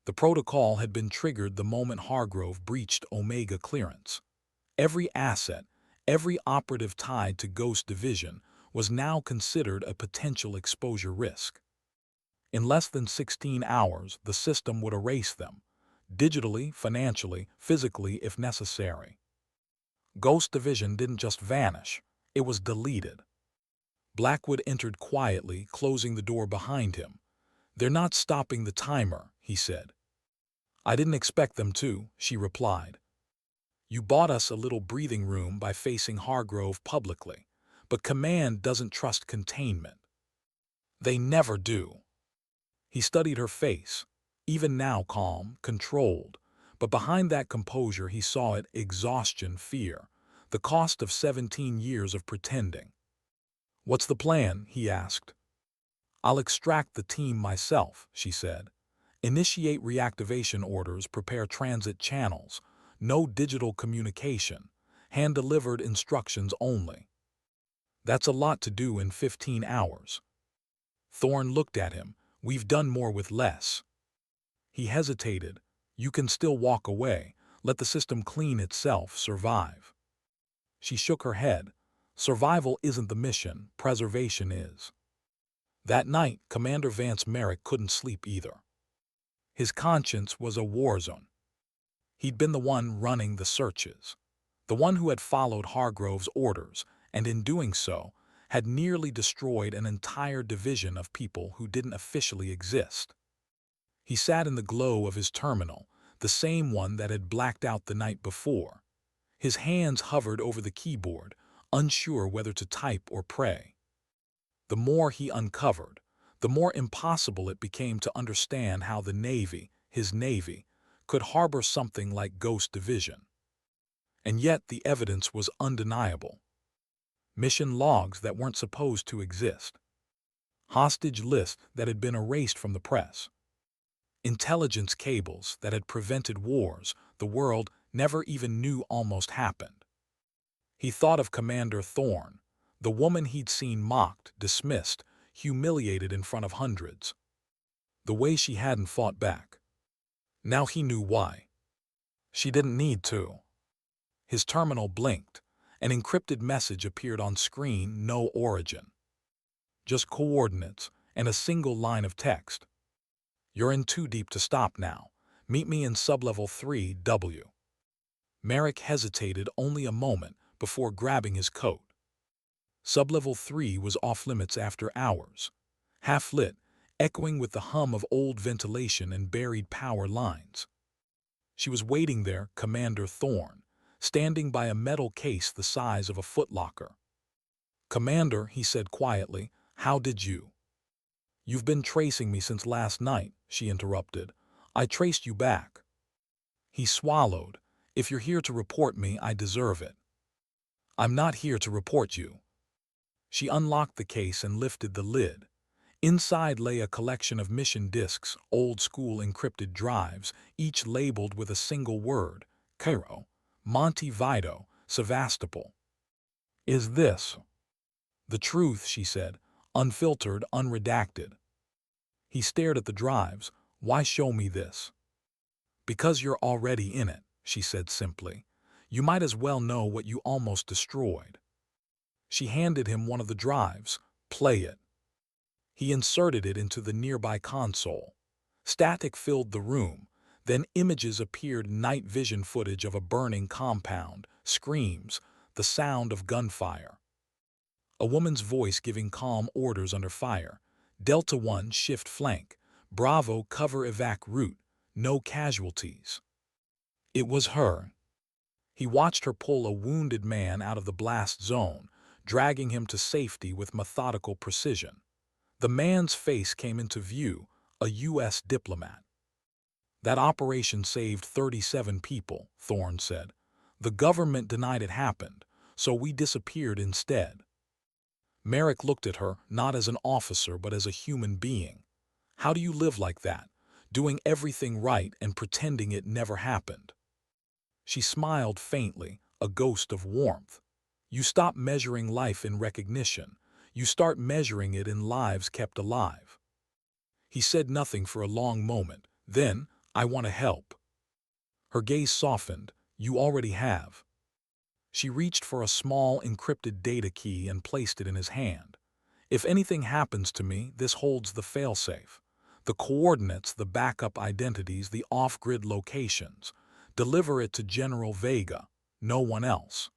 The protocol had been triggered the moment Hargrove breached Omega clearance. Every asset, every operative tied to Ghost Division was now considered a potential exposure risk. In less than 16 hours, the system would erase them, digitally, financially, physically if necessary. Ghost Division didn't just vanish, it was deleted. Blackwood entered quietly, closing the door behind him. "They're not stopping the timer," he said. "I didn't expect them to," she replied. "You bought us a little breathing room by facing Hargrove publicly, but Command doesn't trust containment. They never do." He studied her face, even now calm, controlled, but behind that composure he saw it: exhaustion, fear, the cost of 17 years of pretending. "What's the plan?" he asked. "I'll extract the team myself," she said. "Initiate reactivation orders, prepare transit channels. No digital communication. Hand-delivered instructions only." "That's a lot to do in 15 hours. Thorne looked at him. "We've done more with less." He hesitated. "You can still walk away. Let the system clean itself, survive." She shook her head. "Survival isn't the mission, preservation is." That night, Commander Vance Merrick couldn't sleep either. His conscience was a war zone. He'd been the one running the searches, the one who had followed Hargrove's orders, and in doing so, had nearly destroyed an entire division of people who didn't officially exist. He sat in the glow of his terminal, the same one that had blacked out the night before. His hands hovered over the keyboard, unsure whether to type or pray. The more he uncovered, the more impossible it became to understand how the Navy, his Navy, could harbor something like Ghost Division. And yet the evidence was undeniable. Mission logs that weren't supposed to exist. Hostage lists that had been erased from the press. Intelligence cables that had prevented wars the world never even knew almost happened. He thought of Commander Thorne, the woman he'd seen mocked, dismissed, humiliated in front of hundreds. The way she hadn't fought back. Now he knew why. She didn't need to. His terminal blinked. An encrypted message appeared on screen: no origin. Just coordinates and a single line of text. "You're in too deep to stop now. Meet me in sublevel 3W." Merrick hesitated only a moment before grabbing his coat. Sublevel 3 was off-limits after hours. Half-lit, echoing with the hum of old ventilation and buried power lines. She was waiting there, Commander Thorne, standing by a metal case the size of a footlocker. "Commander," he said quietly, "how did you—" "You've been tracing me since last night," she interrupted. "I traced you back." He swallowed. "If you're here to report me, I deserve it." "I'm not here to report you." She unlocked the case and lifted the lid. Inside lay a collection of mission disks, old-school encrypted drives, each labeled with a single word: Cairo, Montevideo, Sevastopol. "Is this—" "The truth," she said, "unfiltered, unredacted." He stared at the drives. "Why show me this?" "Because you're already in it," she said simply. "You might as well know what you almost destroyed." She handed him one of the drives. "Play it." He inserted it into the nearby console. Static filled the room. Then images appeared: night vision footage of a burning compound, screams, the sound of gunfire. A woman's voice giving calm orders under fire. "Delta 1, shift flank. Bravo, cover evac route. No casualties." It was her. He watched her pull a wounded man out of the blast zone, dragging him to safety with methodical precision. The man's face came into view, a U.S. diplomat. "That operation saved 37 people," Thorne said. "The government denied it happened, so we disappeared instead." Merrick looked at her, not as an officer but as a human being. "How do you live like that, doing everything right and pretending it never happened?" She smiled faintly, a ghost of warmth. You stop measuring life in recognition. You start measuring it in lives kept alive. He said nothing for a long moment. Then, I want to help. Her gaze softened. You already have. She reached for a small encrypted data key and placed it in his hand. If anything happens to me, this holds the failsafe. The coordinates, the backup identities, the off-grid locations. Deliver it to General Vega, no one else.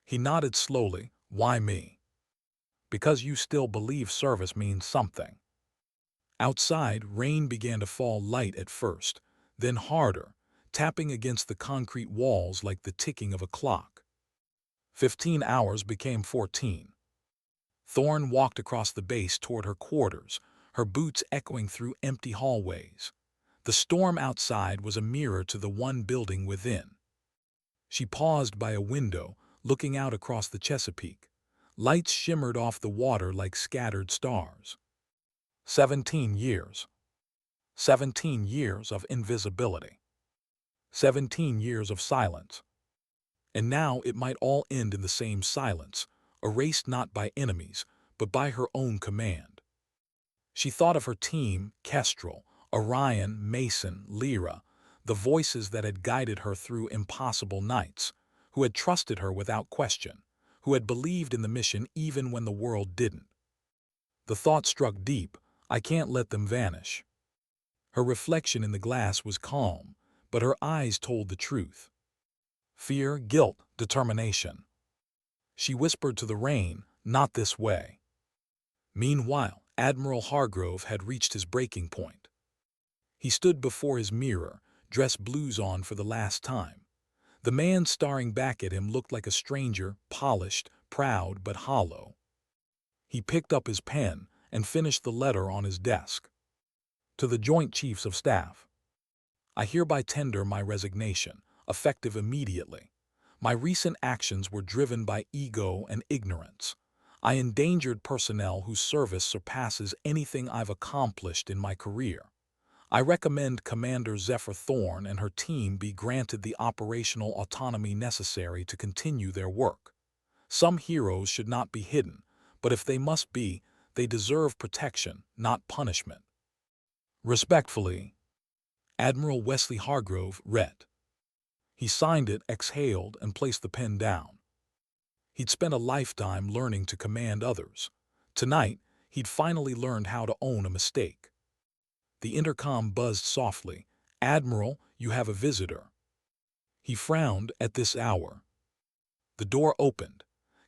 He nodded slowly. Why me? Because you still believe service means something. Outside, rain began to fall light at first, then harder, tapping against the concrete walls like the ticking of a clock. 15 hours became 14. Thorne walked across the base toward her quarters, her boots echoing through empty hallways. The storm outside was a mirror to the one building within. She paused by a window, looking out across the Chesapeake. Lights shimmered off the water like scattered stars. 17 years. 17 years of invisibility. 17 years of silence. And now it might all end in the same silence, erased not by enemies, but by her own command. She thought of her team, Kestrel, Orion, Mason, Lyra, the voices that had guided her through impossible nights, who had trusted her without question, who had believed in the mission even when the world didn't. The thought struck deep. I can't let them vanish. Her reflection in the glass was calm, but her eyes told the truth. Fear, guilt, determination. She whispered to the rain, not this way. Meanwhile, Admiral Hargrove had reached his breaking point. He stood before his mirror, dress blues on for the last time. The man staring back at him looked like a stranger, polished, proud, but hollow. He picked up his pen and finished the letter on his desk. To the Joint Chiefs of Staff. I hereby tender my resignation, effective immediately. My recent actions were driven by ego and ignorance. I endangered personnel whose service surpasses anything I've accomplished in my career. I recommend Commander Zephyr Thorne and her team be granted the operational autonomy necessary to continue their work. Some heroes should not be hidden, but if they must be, they deserve protection, not punishment. Respectfully, Admiral Wesley Hargrove, Ret. He signed it, exhaled, and placed the pen down. He'd spent a lifetime learning to command others. Tonight, he'd finally learned how to own a mistake. The intercom buzzed softly. Admiral, you have a visitor. He frowned. At this hour. The door opened.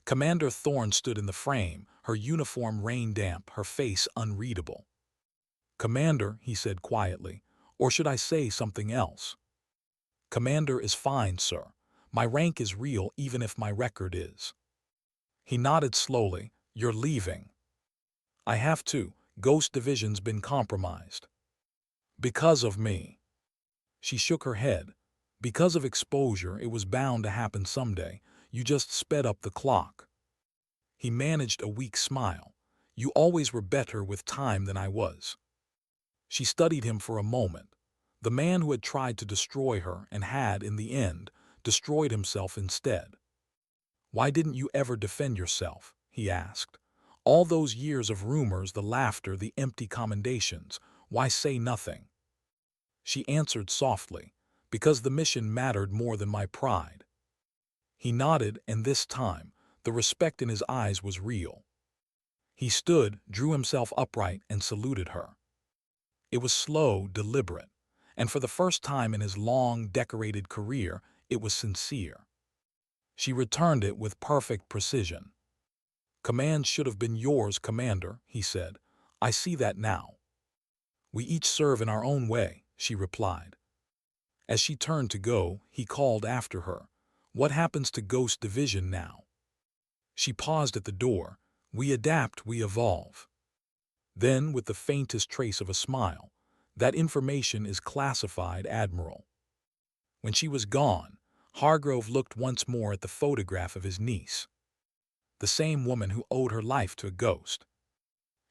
Commander Thorne stood in the frame, her uniform rain-damp, her face unreadable. Commander, he said quietly, or should I say something else? Commander is fine, sir. My rank is real even if my record is. He nodded slowly. You're leaving. I have to. Ghost Division's been compromised. Because of me. She shook her head. Because of exposure, it was bound to happen someday. You just sped up the clock. He managed a weak smile. You always were better with time than I was. She studied him for a moment. The man who had tried to destroy her and had, in the end, destroyed himself instead. Why didn't you ever defend yourself? He asked. All those years of rumors, the laughter, the empty commendations, why say nothing? She answered softly, because the mission mattered more than my pride. He nodded, and this time, the respect in his eyes was real. He stood, drew himself upright, and saluted her. It was slow, deliberate, and for the first time in his long, decorated career, it was sincere. She returned it with perfect precision. Command should have been yours, Commander, he said. I see that now. We each serve in our own way, she replied. As she turned to go, he called after her. What happens to Ghost Division now? She paused at the door. We adapt, we evolve. Then, with the faintest trace of a smile, that information is classified, Admiral. When she was gone, Hargrove looked once more at the photograph of his niece. The same woman who owed her life to a ghost.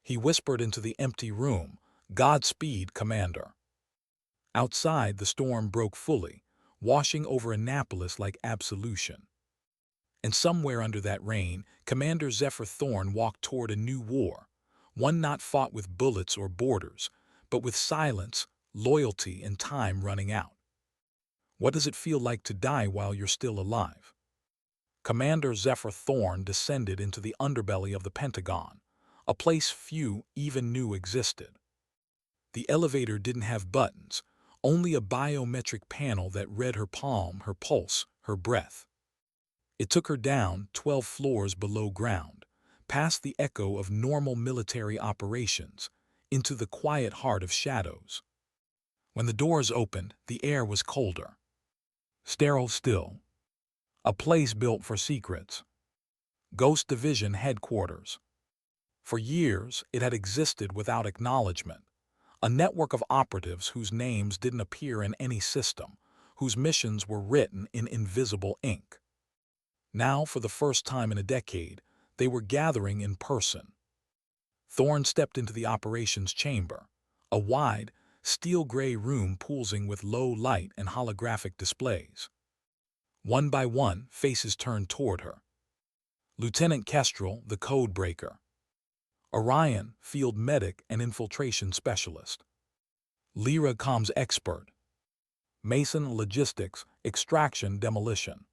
He whispered into the empty room, Godspeed, Commander. Outside, the storm broke fully, washing over Annapolis like absolution. And somewhere under that rain, Commander Zephyr Thorne walked toward a new war, one not fought with bullets or borders, but with silence, loyalty, and time running out. What does it feel like to die while you're still alive? Commander Zephyr Thorne descended into the underbelly of the Pentagon, a place few even knew existed. The elevator didn't have buttons, only a biometric panel that read her palm, her pulse, her breath. It took her down 12 floors below ground, past the echo of normal military operations, into the quiet heart of shadows. When the doors opened, the air was colder. Sterile still. A place built for secrets. Ghost Division headquarters. For years, it had existed without acknowledgement. A network of operatives whose names didn't appear in any system, whose missions were written in invisible ink. Now, for the first time in a decade, they were gathering in person. Thorne stepped into the operations chamber, a wide, steel-gray room pulsing with low light and holographic displays. One by one, faces turned toward her. Lieutenant Kestrel, the code breaker. Orion, field medic and infiltration specialist. Lyra, comms expert. Mason, logistics, extraction, demolition.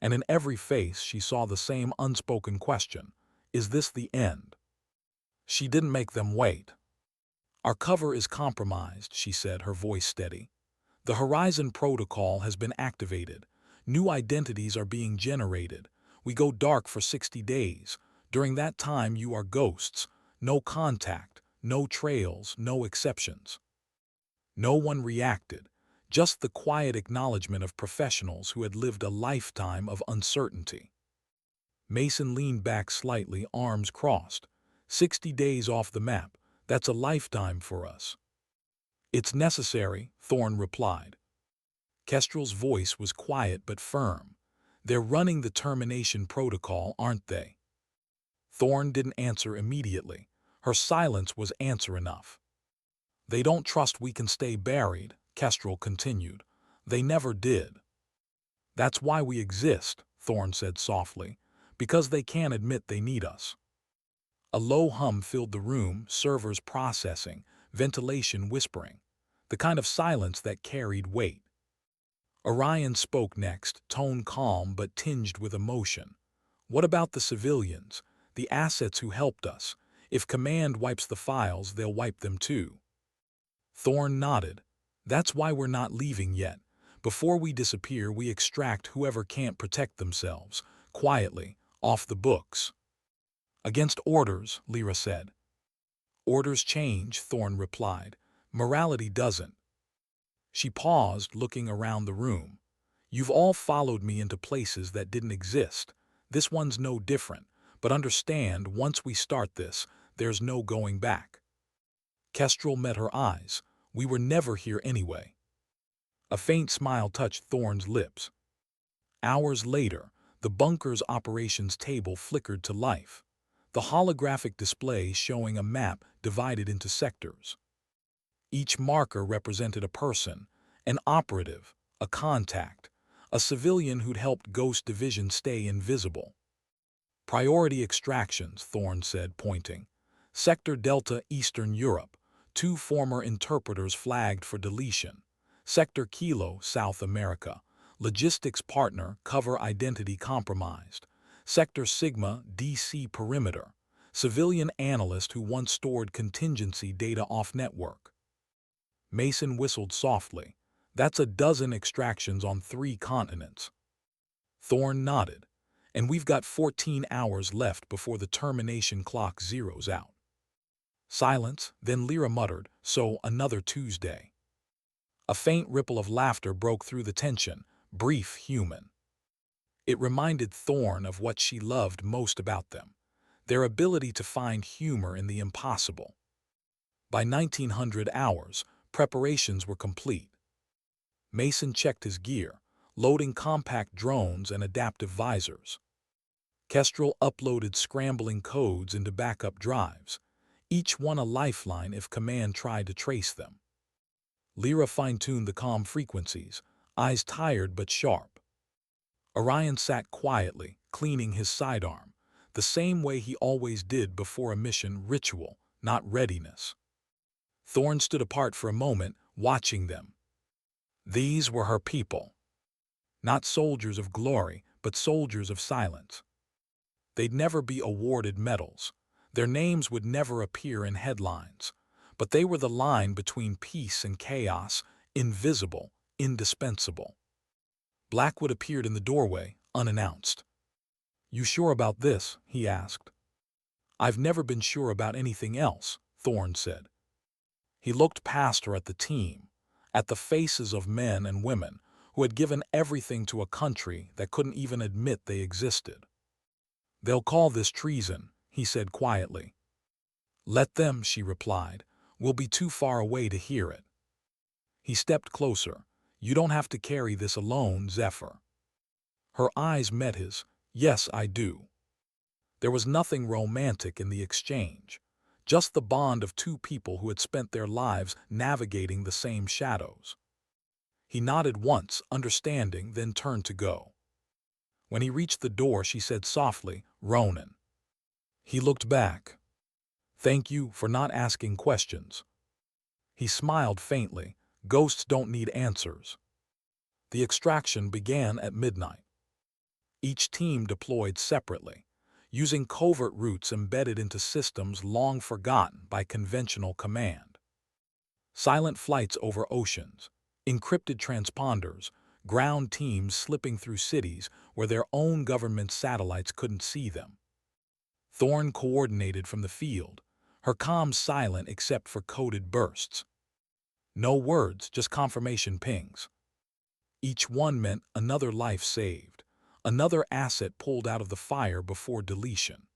And in every face she saw the same unspoken question: is this the end? She didn't make them wait. Our cover is compromised, she said, her voice steady. The Horizon Protocol has been activated. New identities are being generated. We go dark for 60 days. During that time you are ghosts. No contact, no trails, no exceptions. No one reacted, just the quiet acknowledgement of professionals who had lived a lifetime of uncertainty. Mason leaned back slightly, arms crossed. 60 days off the map, that's a lifetime for us. It's necessary, Thorne replied. Kestrel's voice was quiet but firm. They're running the termination protocol, aren't they? Thorne didn't answer immediately. Her silence was answer enough. They don't trust we can stay buried, Kestrel continued. They never did. That's why we exist, Thorne said softly, because they can't admit they need us. A low hum filled the room, servers processing, ventilation whispering, the kind of silence that carried weight. Orion spoke next, tone calm but tinged with emotion. What about the civilians, the assets who helped us? If Command wipes the files, they'll wipe them too. Thorne nodded. That's why we're not leaving yet. Before we disappear, we extract whoever can't protect themselves, quietly, off the books. Against orders, Lyra said. Orders change, Thorne replied. Morality doesn't. She paused, looking around the room. You've all followed me into places that didn't exist. This one's no different, but understand, once we start this, there's no going back. Kestrel met her eyes. We were never here anyway. A faint smile touched Thorne's lips. Hours later, the bunker's operations table flickered to life, the holographic display showing a map divided into sectors. Each marker represented a person, an operative, a contact, a civilian who'd helped Ghost Division stay invisible. Priority extractions, Thorne said, pointing. Sector Delta, Eastern Europe. 2 former interpreters flagged for deletion. Sector Kilo, South America. Logistics partner, cover identity compromised. Sector Sigma, DC perimeter. Civilian analyst who once stored contingency data off-network. Mason whistled softly. That's a dozen extractions on 3 continents. Thorne nodded. And we've got 14 hours left before the termination clock zeroes out. Silence, then Lyra muttered, so another Tuesday. A faint ripple of laughter broke through the tension, brief, human. It reminded Thorne of what she loved most about them, their ability to find humor in the impossible. By 1900 hours, preparations were complete. Mason checked his gear, loading compact drones and adaptive visors. Kestrel uploaded scrambling codes into backup drives, each one a lifeline if Command tried to trace them. Lyra fine-tuned the comm frequencies, eyes tired but sharp. Orion sat quietly, cleaning his sidearm, the same way he always did before a mission: ritual, not readiness. Thorne stood apart for a moment, watching them. These were her people. Not soldiers of glory, but soldiers of silence. They'd never be awarded medals. Their names would never appear in headlines. But they were the line between peace and chaos, invisible, indispensable. Blackwood appeared in the doorway, unannounced. "You sure about this?" he asked. "I've never been sure about anything else," Thorne said. He looked past her at the team, at the faces of men and women who had given everything to a country that couldn't even admit they existed. "They'll call this treason," he said quietly. "Let them," she replied. "We'll be too far away to hear it." He stepped closer. "You don't have to carry this alone, Zephyr." Her eyes met his. "Yes, I do." There was nothing romantic in the exchange, just the bond of two people who had spent their lives navigating the same shadows. He nodded once, understanding, then turned to go. When he reached the door, she said softly, "Ronan." He looked back. "Thank you for not asking questions." He smiled faintly. "Ghosts don't need answers." The extraction began at midnight. Each team deployed separately, using covert routes embedded into systems long forgotten by conventional command. Silent flights over oceans, encrypted transponders, ground teams slipping through cities where their own government satellites couldn't see them. Thorne coordinated from the field, her comms silent except for coded bursts. No words, just confirmation pings. Each one meant another life saved, another asset pulled out of the fire before deletion.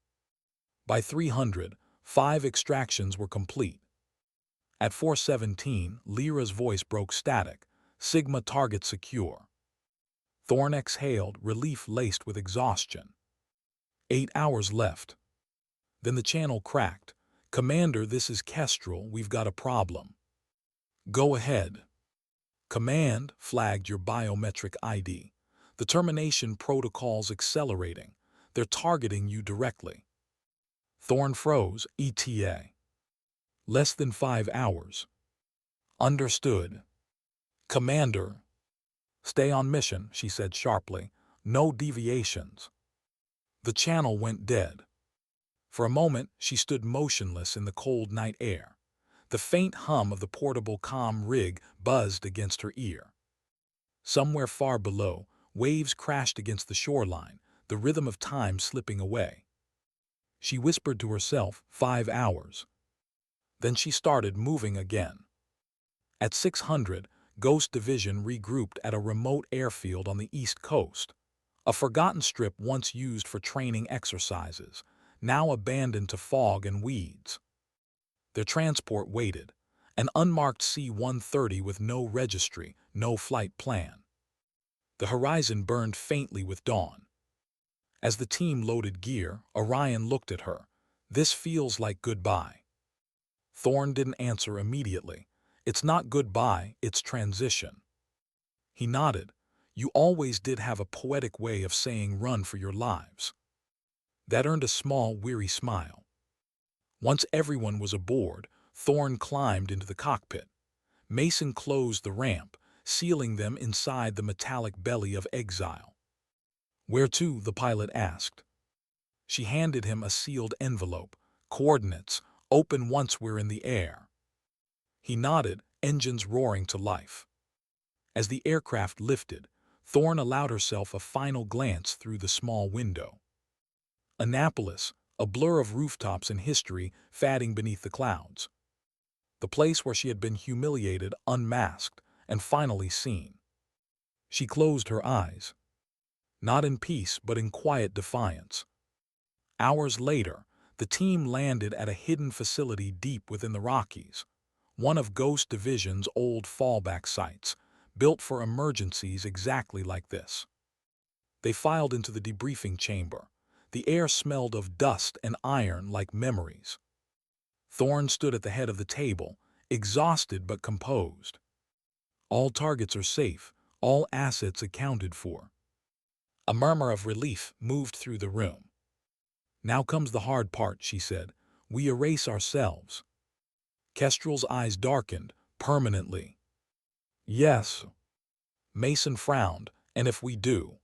By 300, 5 extractions were complete. At 417, Lyra's voice broke static. "Sigma target secure." Thorne exhaled, relief laced with exhaustion. 8 hours left. Then the channel cracked. "Commander, this is Kestrel. We've got a problem." "Go ahead." "Command," flagged your biometric ID. "The termination protocol's accelerating. They're targeting you directly." Thorne froze. "ETA." "Less than 5 hours." "Understood." "Commander." "Stay on mission," she said sharply. "No deviations." The channel went dead. For a moment, she stood motionless in the cold night air. The faint hum of the portable comm rig buzzed against her ear. Somewhere far below, waves crashed against the shoreline, the rhythm of time slipping away. She whispered to herself, 5 hours. Then she started moving again. At 600, Ghost Division regrouped at a remote airfield on the East Coast, a forgotten strip once used for training exercises, now abandoned to fog and weeds. Their transport waited, an unmarked C-130 with no registry, no flight plan. The horizon burned faintly with dawn. As the team loaded gear, Orion looked at her. "This feels like goodbye." Thorne didn't answer immediately. "It's not goodbye, it's transition." He nodded. "You always did have a poetic way of saying run for your lives." That earned a small, weary smile. Once everyone was aboard, Thorne climbed into the cockpit. Mason closed the ramp, sealing them inside the metallic belly of exile. "Where to?" the pilot asked. She handed him a sealed envelope. "Coordinates. Open once we're in the air." He nodded, engines roaring to life. As the aircraft lifted, Thorne allowed herself a final glance through the small window. Annapolis, a blur of rooftops and history fading beneath the clouds. The place where she had been humiliated, unmasked, and finally seen. She closed her eyes. Not in peace, but in quiet defiance. Hours later, the team landed at a hidden facility deep within the Rockies, one of Ghost Division's old fallback sites, built for emergencies exactly like this. They filed into the debriefing chamber. The air smelled of dust and iron like memories. Thorne stood at the head of the table, exhausted but composed. "All targets are safe, all assets accounted for." A murmur of relief moved through the room. "Now comes the hard part," she said. "We erase ourselves." Kestrel's eyes darkened, permanently. "Yes." Mason frowned. "And if we do?"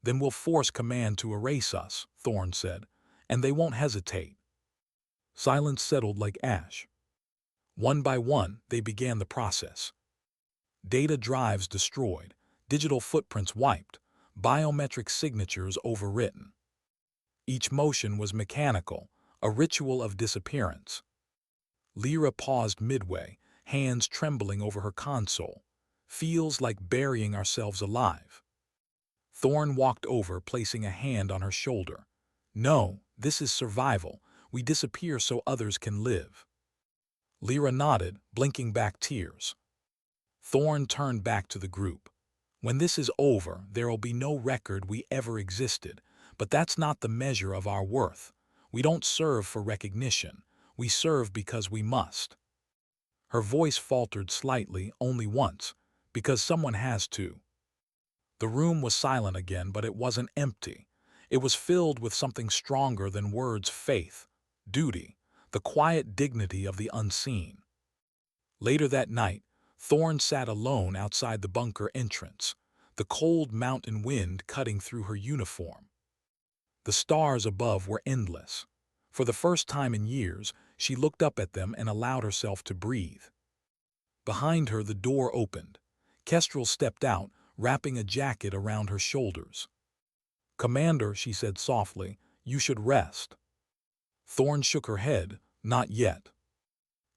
"Then we'll force command to erase us," Thorne said. "And they won't hesitate." Silence settled like ash. One by one, they began the process. Data drives destroyed, digital footprints wiped, biometric signatures overwritten. Each motion was mechanical, a ritual of disappearance. Lyra paused midway, hands trembling over her console. "Feels like burying ourselves alive." Thorne walked over, placing a hand on her shoulder. "No, this is survival. We disappear so others can live." Lyra nodded, blinking back tears. Thorne turned back to the group. "When this is over, there'll be no record we ever existed, but that's not the measure of our worth. We don't serve for recognition. We serve because we must." Her voice faltered slightly, only once, "because someone has to." The room was silent again, but it wasn't empty. It was filled with something stronger than words: faith, duty, the quiet dignity of the unseen. Later that night, Thorne sat alone outside the bunker entrance, the cold mountain wind cutting through her uniform. The stars above were endless. For the first time in years, she looked up at them and allowed herself to breathe. Behind her, the door opened. Kestrel stepped out, wrapping a jacket around her shoulders. "Commander," she said softly, "you should rest." Thorne shook her head. "Not yet."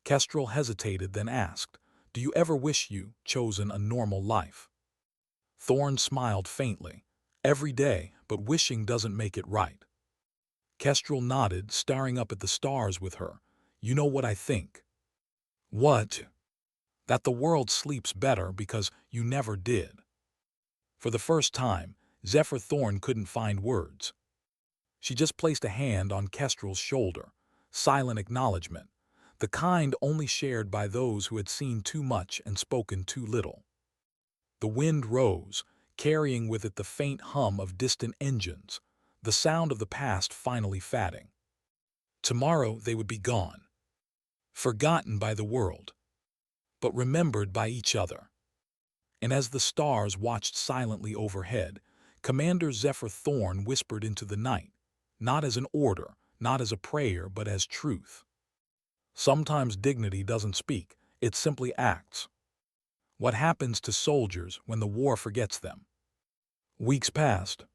Kestrel hesitated, then asked, "Do you ever wish you chosen a normal life?" Thorne smiled faintly. "Every day, but wishing doesn't make it right." Kestrel nodded, staring up at the stars with her. "You know what I think." "What?" "That the world sleeps better because you never did." For the first time, Zephyr Thorne couldn't find words. She just placed a hand on Kestrel's shoulder. Silent acknowledgement, the kind only shared by those who had seen too much and spoken too little. The wind rose, carrying with it the faint hum of distant engines, the sound of the past finally fading. Tomorrow they would be gone, forgotten by the world, but remembered by each other. And as the stars watched silently overhead, Commander Zephyr Thorne whispered into the night, not as an order, not as a prayer, but as truth. Sometimes dignity doesn't speak, it simply acts. What happens to soldiers when the war forgets them? Weeks passed.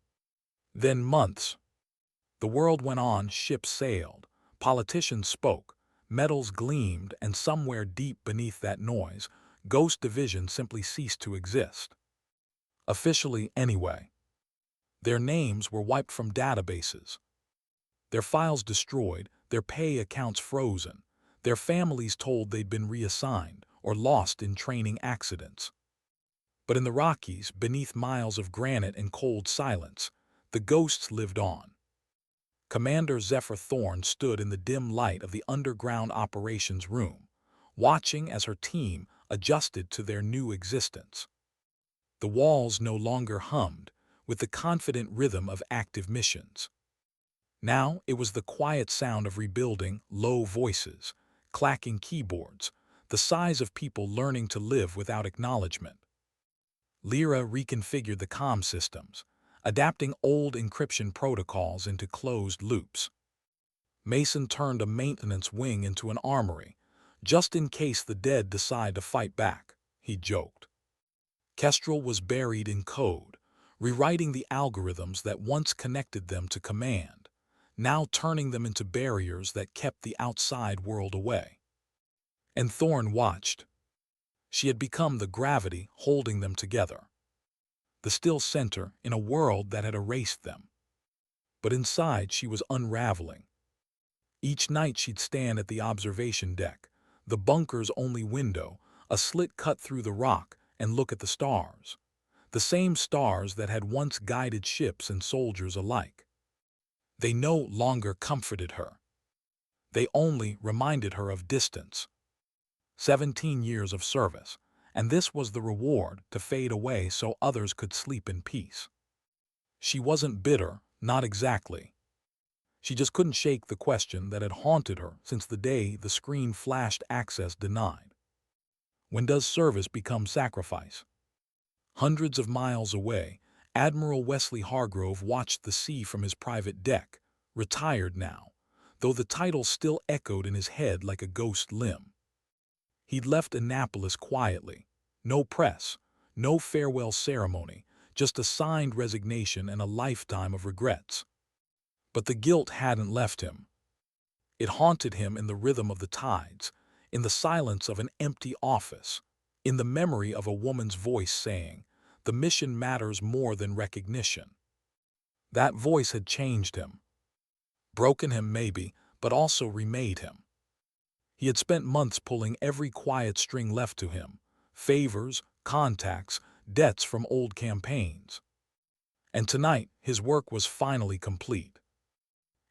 Then months. The world went on, ships sailed, politicians spoke, medals gleamed, and somewhere deep beneath that noise, Ghost Division simply ceased to exist. Officially, anyway. Their names were wiped from databases, their files destroyed, their pay accounts frozen, their families told they'd been reassigned or lost in training accidents. But in the Rockies, beneath miles of granite and cold silence, the ghosts lived on. Commander Zephyr Thorne stood in the dim light of the underground operations room, watching as her team adjusted to their new existence. The walls no longer hummed with the confident rhythm of active missions. Now it was the quiet sound of rebuilding, low voices, clacking keyboards, the sighs of people learning to live without acknowledgement. Lyra reconfigured the comm systems, adapting old encryption protocols into closed loops. Mason turned a maintenance wing into an armory, just in case the dead decide to fight back, he joked. Kestrel was buried in code, rewriting the algorithms that once connected them to command, now turning them into barriers that kept the outside world away. And Thorne watched. She had become the gravity holding them together, the still center in a world that had erased them. But inside she was unraveling. Each night she'd stand at the observation deck, the bunker's only window, a slit cut through the rock, and look at the stars. The same stars that had once guided ships and soldiers alike. They no longer comforted her. They only reminded her of distance. 17 years of service, and this was the reward, to fade away so others could sleep in peace. She wasn't bitter, not exactly. She just couldn't shake the question that had haunted her since the day the screen flashed access denied. When does service become sacrifice? Hundreds of miles away, Admiral Wesley Hargrove watched the sea from his private deck, retired now, though the title still echoed in his head like a ghost limb. He'd left Annapolis quietly. No press, no farewell ceremony, just a signed resignation and a lifetime of regrets. But the guilt hadn't left him. It haunted him in the rhythm of the tides, in the silence of an empty office, in the memory of a woman's voice saying, "The mission matters more than recognition." That voice had changed him. Broken him maybe, but also remade him. He had spent months pulling every quiet string left to him, favors, contacts, debts from old campaigns. And tonight, his work was finally complete.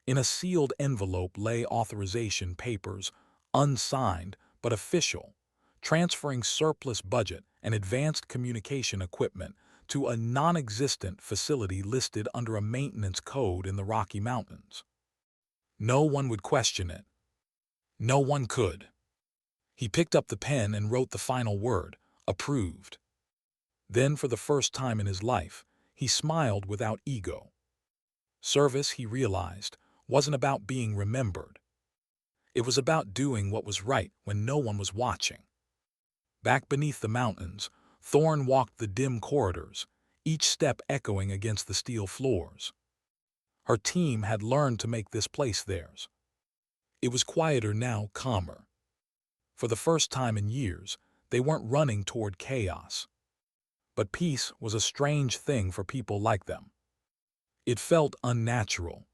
In a sealed envelope lay authorization papers, unsigned but official, transferring surplus budget and advanced communication equipment to a non-existent facility listed under a maintenance code in the Rocky Mountains. No one would question it. No one could. He picked up the pen and wrote the final word, approved. Then, for the first time in his life, he smiled without ego. Service, he realized, wasn't about being remembered. It was about doing what was right when no one was watching. Back beneath the mountains, Thorne walked the dim corridors, each step echoing against the steel floors. Her team had learned to make this place theirs. It was quieter now, calmer. For the first time in years, they weren't running toward chaos. But peace was a strange thing for people like them. It felt unnatural.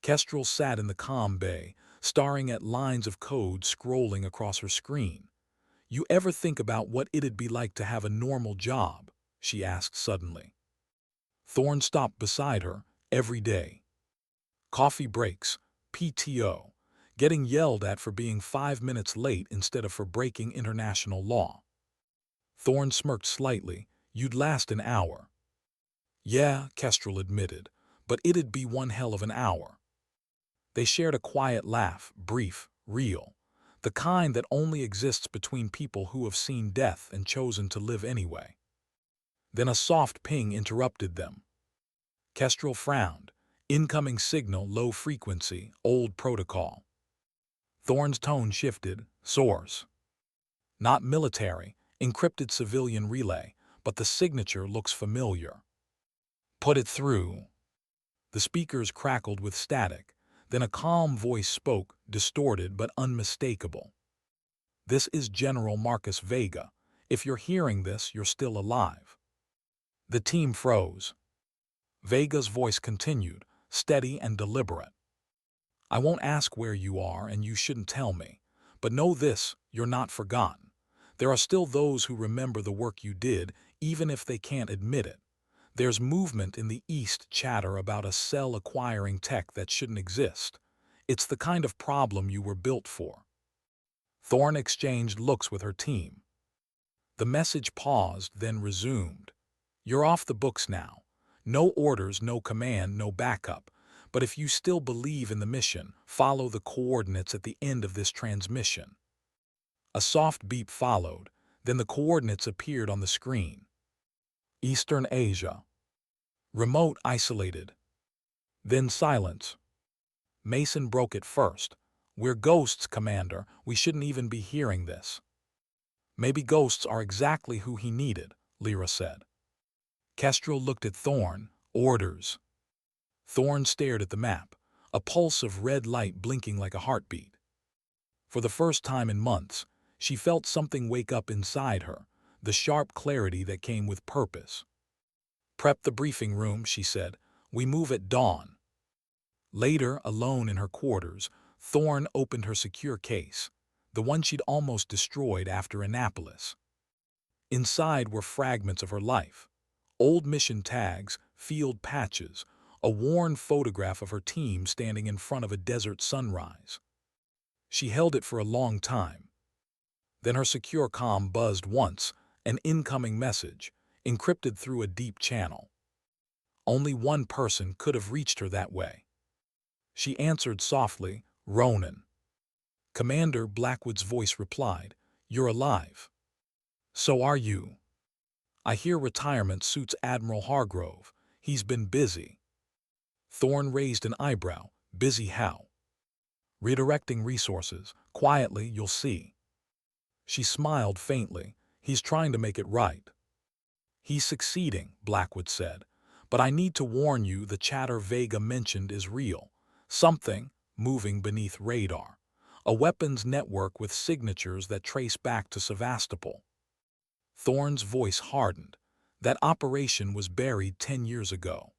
Kestrel sat in the calm bay, staring at lines of code scrolling across her screen. "You ever think about what it'd be like to have a normal job?" she asked suddenly. Thorne stopped beside her every day. Coffee breaks, PTO, getting yelled at for being 5 minutes late instead of for breaking international law. Thorne smirked slightly. "You'd last an hour." "Yeah," Kestrel admitted, "but it'd be one hell of an hour." They shared a quiet laugh, brief, real, the kind that only exists between people who have seen death and chosen to live anyway. Then a soft ping interrupted them. Kestrel frowned. Incoming signal, low frequency, old protocol. Thorne's tone shifted. Source. Not military, encrypted civilian relay, but the signature looks familiar. "Put it through." The speakers crackled with static. Then a calm voice spoke, distorted but unmistakable. "This is General Marcus Vega. If you're hearing this, you're still alive." The team froze. Vega's voice continued, steady and deliberate. "I won't ask where you are, and you shouldn't tell me. But know this, you're not forgotten. There are still those who remember the work you did, even if they can't admit it. There's movement in the East, chatter about a cell acquiring tech that shouldn't exist. It's the kind of problem you were built for." Thorne exchanged looks with her team. The message paused, then resumed. "You're off the books now. No orders, no command, no backup. But if you still believe in the mission, follow the coordinates at the end of this transmission." A soft beep followed, then the coordinates appeared on the screen. Eastern Asia. Remote, isolated. Then silence. Mason broke it first. "We're ghosts, Commander. We shouldn't even be hearing this." "Maybe ghosts are exactly who he needed," Lyra said. Kestrel looked at Thorne. "Orders." Thorne stared at the map, a pulse of red light blinking like a heartbeat. For the first time in months, she felt something wake up inside her, the sharp clarity that came with purpose. "Prep the briefing room," she said. "We move at dawn." Later, alone in her quarters, Thorne opened her secure case, the one she'd almost destroyed after Annapolis. Inside were fragments of her life, old mission tags, field patches, a worn photograph of her team standing in front of a desert sunrise. She held it for a long time. Then her secure comm buzzed once, an incoming message, encrypted through a deep channel. Only one person could have reached her that way. She answered softly, "Ronan." Commander Blackwood's voice replied, "You're alive." "So are you." "I hear retirement suits Admiral Hargrove. He's been busy." Thorne raised an eyebrow. "Busy how?" "Redirecting resources. Quietly, you'll see." She smiled faintly. "He's trying to make it right." "He's succeeding," Blackwood said. "But I need to warn you, the chatter Vega mentioned is real. Something moving beneath radar. A weapons network with signatures that trace back to Sevastopol." Thorne's voice hardened. "That operation was buried 10 years ago."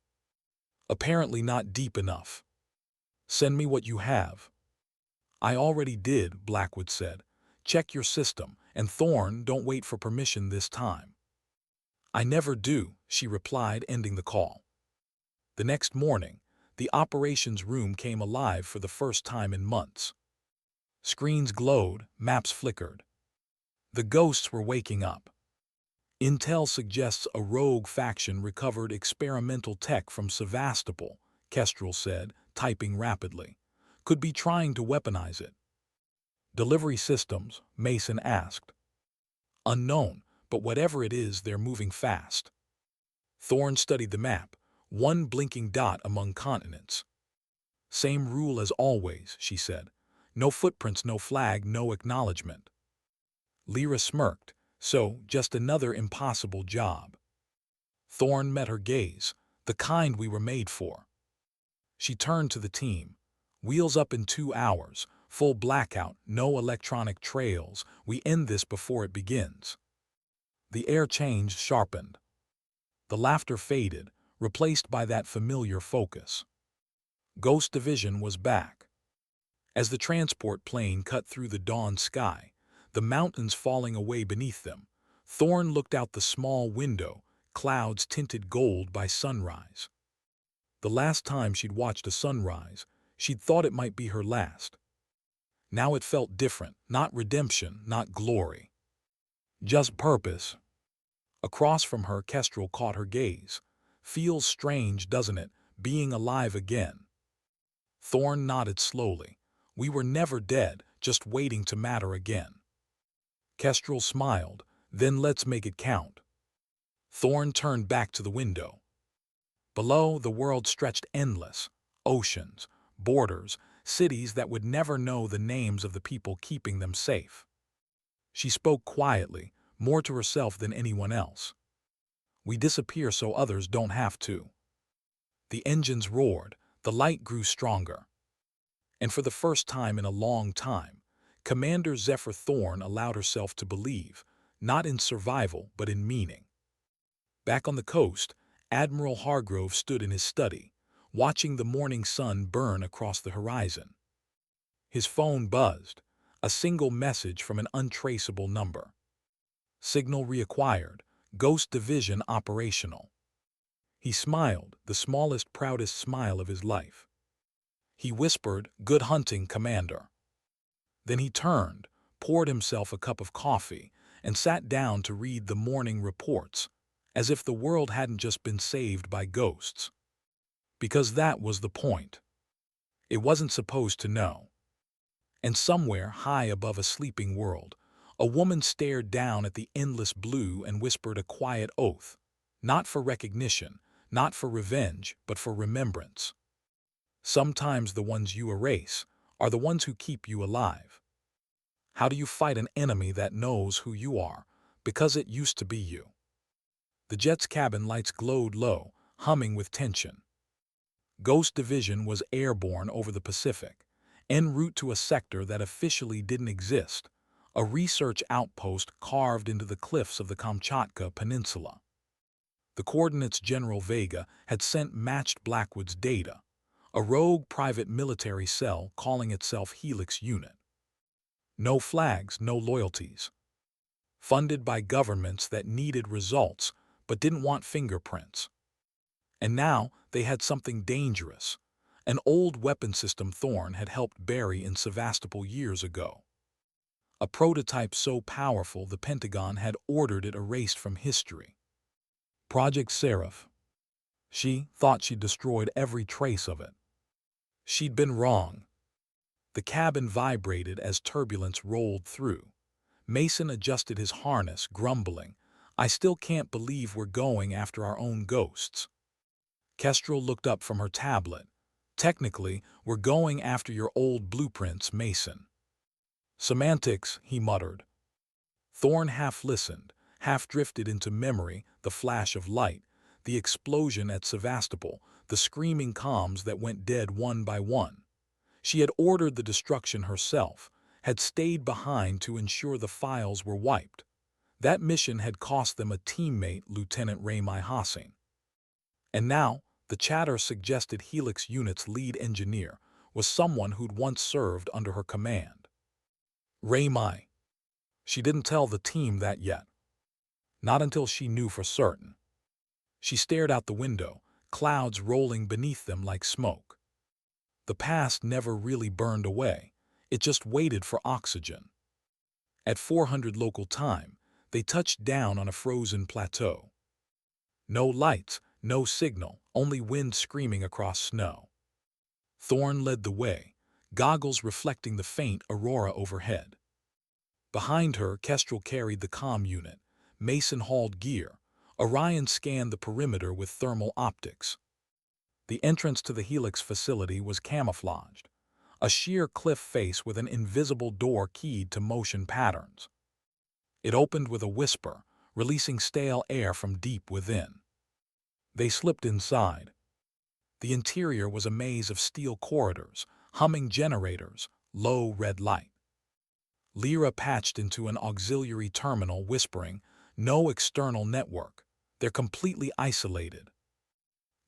"Apparently not deep enough." "Send me what you have." "I already did," Blackwood said. "Check your system, and Thorne, don't wait for permission this time." "I never do," she replied, ending the call. The next morning, the operations room came alive for the first time in months. Screens glowed, maps flickered. The ghosts were waking up. "Intel suggests a rogue faction recovered experimental tech from Sevastopol," Kestrel said, typing rapidly. "Could be trying to weaponize it." "Delivery systems?" Mason asked. "Unknown, but whatever it is, they're moving fast." Thorne studied the map, one blinking dot among continents. "Same rule as always," she said. "No footprints, no flag, no acknowledgement." Lyra smirked. "So, just another impossible job." Thorne met her gaze. "The kind we were made for." She turned to the team. "Wheels up in 2 hours. Full blackout, no electronic trails. We end this before it begins." The air change sharpened. The laughter faded, replaced by that familiar focus. Ghost Division was back. As the transport plane cut through the dawn sky, the mountains falling away beneath them, Thorne looked out the small window, clouds tinted gold by sunrise. The last time she'd watched a sunrise, she'd thought it might be her last. Now it felt different, not redemption, not glory. Just purpose. Across from her, Kestrel caught her gaze. "Feels strange, doesn't it, being alive again?" Thorne nodded slowly. "We were never dead, just waiting to matter again." Kestrel smiled. "Then let's make it count." Thorne turned back to the window. Below, the world stretched endless. Oceans, borders, cities that would never know the names of the people keeping them safe. She spoke quietly, more to herself than anyone else. "We disappear so others don't have to." The engines roared, the light grew stronger. And for the first time in a long time, Commander Zephyr Thorne allowed herself to believe, not in survival but in meaning. Back on the coast, Admiral Hargrove stood in his study, watching the morning sun burn across the horizon. His phone buzzed, a single message from an untraceable number. "Signal reacquired. Ghost Division operational." He smiled, the smallest, proudest smile of his life. He whispered, "Good hunting, Commander." Then he turned, poured himself a cup of coffee, and sat down to read the morning reports, as if the world hadn't just been saved by ghosts. Because that was the point. It wasn't supposed to know. And somewhere, high above a sleeping world, a woman stared down at the endless blue and whispered a quiet oath, not for recognition, not for revenge, but for remembrance. Sometimes the ones you erase are the ones who keep you alive. How do you fight an enemy that knows who you are, because it used to be you? The jet's cabin lights glowed low, humming with tension. Ghost Division was airborne over the Pacific, en route to a sector that officially didn't exist, a research outpost carved into the cliffs of the Kamchatka Peninsula. The coordinates General Vega had sent matched Blackwood's data, a rogue private military cell calling itself Helix Unit. No flags, no loyalties. Funded by governments that needed results but didn't want fingerprints. And now they had something dangerous, an old weapon system Thorne had helped bury in Sevastopol years ago. A prototype so powerful the Pentagon had ordered it erased from history. Project Seraph. She thought she'd destroyed every trace of it. She'd been wrong. The cabin vibrated as turbulence rolled through. Mason adjusted his harness, grumbling, "I still can't believe we're going after our own ghosts." Kestrel looked up from her tablet. "Technically, we're going after your old blueprints, Mason." "Semantics," he muttered. Thorne half listened, half drifted into memory, the flash of light, the explosion at Sevastopol, the screaming comms that went dead one by one. She had ordered the destruction herself, had stayed behind to ensure the files were wiped. That mission had cost them a teammate, Lieutenant Raymai Hassing. And now, the chatter suggested Helix Unit's lead engineer was someone who'd once served under her command. Raymai. She didn't tell the team that yet. Not until she knew for certain. She stared out the window, clouds rolling beneath them like smoke. The past never really burned away. It just waited for oxygen. At 400 local time, they touched down on a frozen plateau. No lights, no signal, only wind screaming across snow. Thorne led the way, goggles reflecting the faint aurora overhead. Behind her, Kestrel carried the comm unit. Mason hauled gear. Orion scanned the perimeter with thermal optics. The entrance to the Helix facility was camouflaged, a sheer cliff face with an invisible door keyed to motion patterns. It opened with a whisper, releasing stale air from deep within. They slipped inside. The interior was a maze of steel corridors, humming generators, low red light. Lyra patched into an auxiliary terminal, whispering, "No external network. They're completely isolated."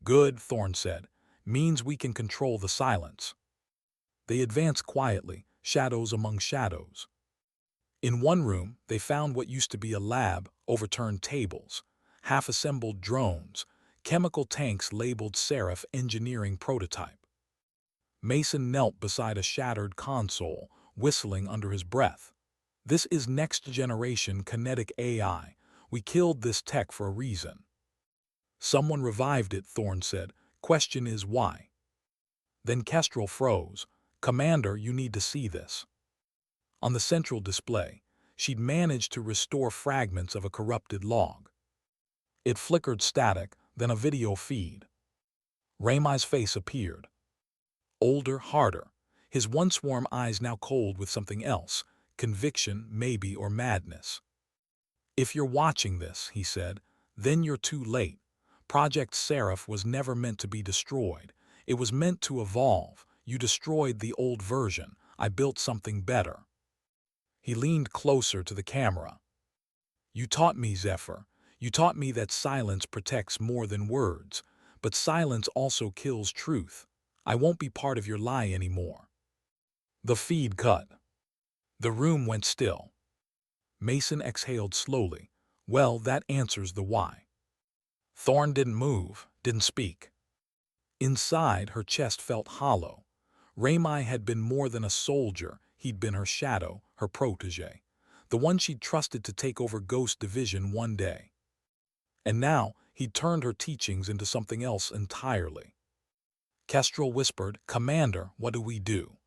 "Good," Thorne said. "Means we can control the silence." They advanced quietly, shadows among shadows. In one room, they found what used to be a lab, overturned tables, half-assembled drones, chemical tanks labeled Seraph Engineering Prototype. Mason knelt beside a shattered console, whistling under his breath. "This is next-generation kinetic AI. We killed this tech for a reason." "Someone revived it," Thorne said. "Question is why?" Then Kestrel froze. "Commander, you need to see this." On the central display, she'd managed to restore fragments of a corrupted log. It flickered static, then a video feed. Raymai's face appeared. Older, harder, his once warm eyes now cold with something else, conviction, maybe, or madness. "If you're watching this," he said, "then you're too late. Project Seraph was never meant to be destroyed. It was meant to evolve. You destroyed the old version. I built something better." He leaned closer to the camera. "You taught me, Zephyr. You taught me that silence protects more than words. But silence also kills truth. I won't be part of your lie anymore." The feed cut. The room went still. Mason exhaled slowly. "Well, that answers the why." Thorne didn't move, didn't speak. Inside, her chest felt hollow. Raymai had been more than a soldier. He'd been her shadow, her protege, the one she'd trusted to take over Ghost Division one day. And now, he'd turned her teachings into something else entirely. Kestrel whispered, "Commander, what do we do?"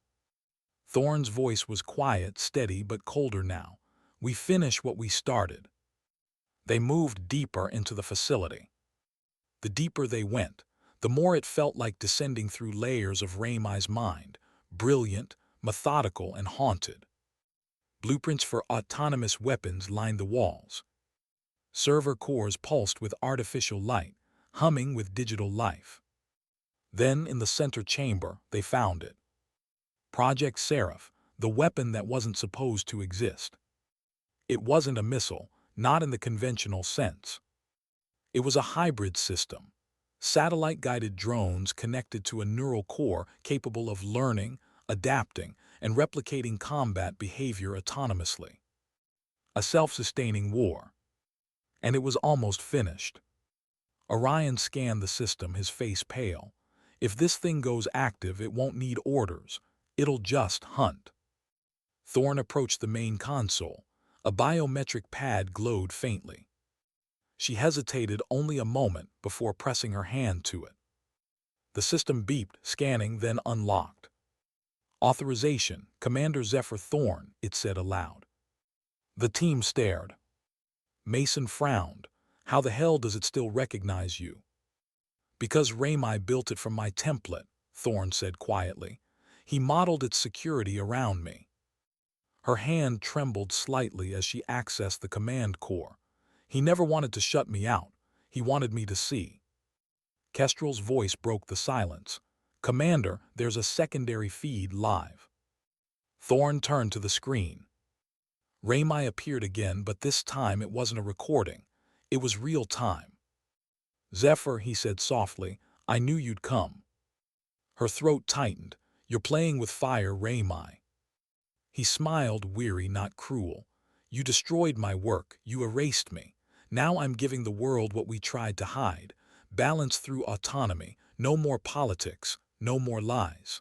Thorne's voice was quiet, steady, but colder now. "We finish what we started." They moved deeper into the facility. The deeper they went, the more it felt like descending through layers of Raymai's mind, brilliant, methodical, and haunted. Blueprints for autonomous weapons lined the walls. Server cores pulsed with artificial light, humming with digital life. Then, in the center chamber, they found it. Project Seraph, the weapon that wasn't supposed to exist. It wasn't a missile, not in the conventional sense. It was a hybrid system. Satellite-guided drones connected to a neural core capable of learning, adapting, and replicating combat behavior autonomously. A self-sustaining war. And it was almost finished. Orion scanned the system, his face pale. "If this thing goes active, it won't need orders. It'll just hunt." Thorne approached the main console. A biometric pad glowed faintly. She hesitated only a moment before pressing her hand to it. The system beeped, scanning, then unlocked. "Authorization, Commander Zephyr Thorne," it said aloud. The team stared. Mason frowned. "How the hell does it still recognize you?" "Because Ramai built it from my template," Thorne said quietly. "He modeled its security around me." Her hand trembled slightly as she accessed the command core. "He never wanted to shut me out. He wanted me to see." Kestrel's voice broke the silence. "Commander, there's a secondary feed live." Thorne turned to the screen. Ramai appeared again, but this time it wasn't a recording. It was real time. "Zephyr," he said softly, "I knew you'd come." Her throat tightened. "You're playing with fire, Ramai." He smiled, weary, not cruel. "You destroyed my work. You erased me. Now I'm giving the world what we tried to hide. Balance through autonomy. No more politics. No more lies.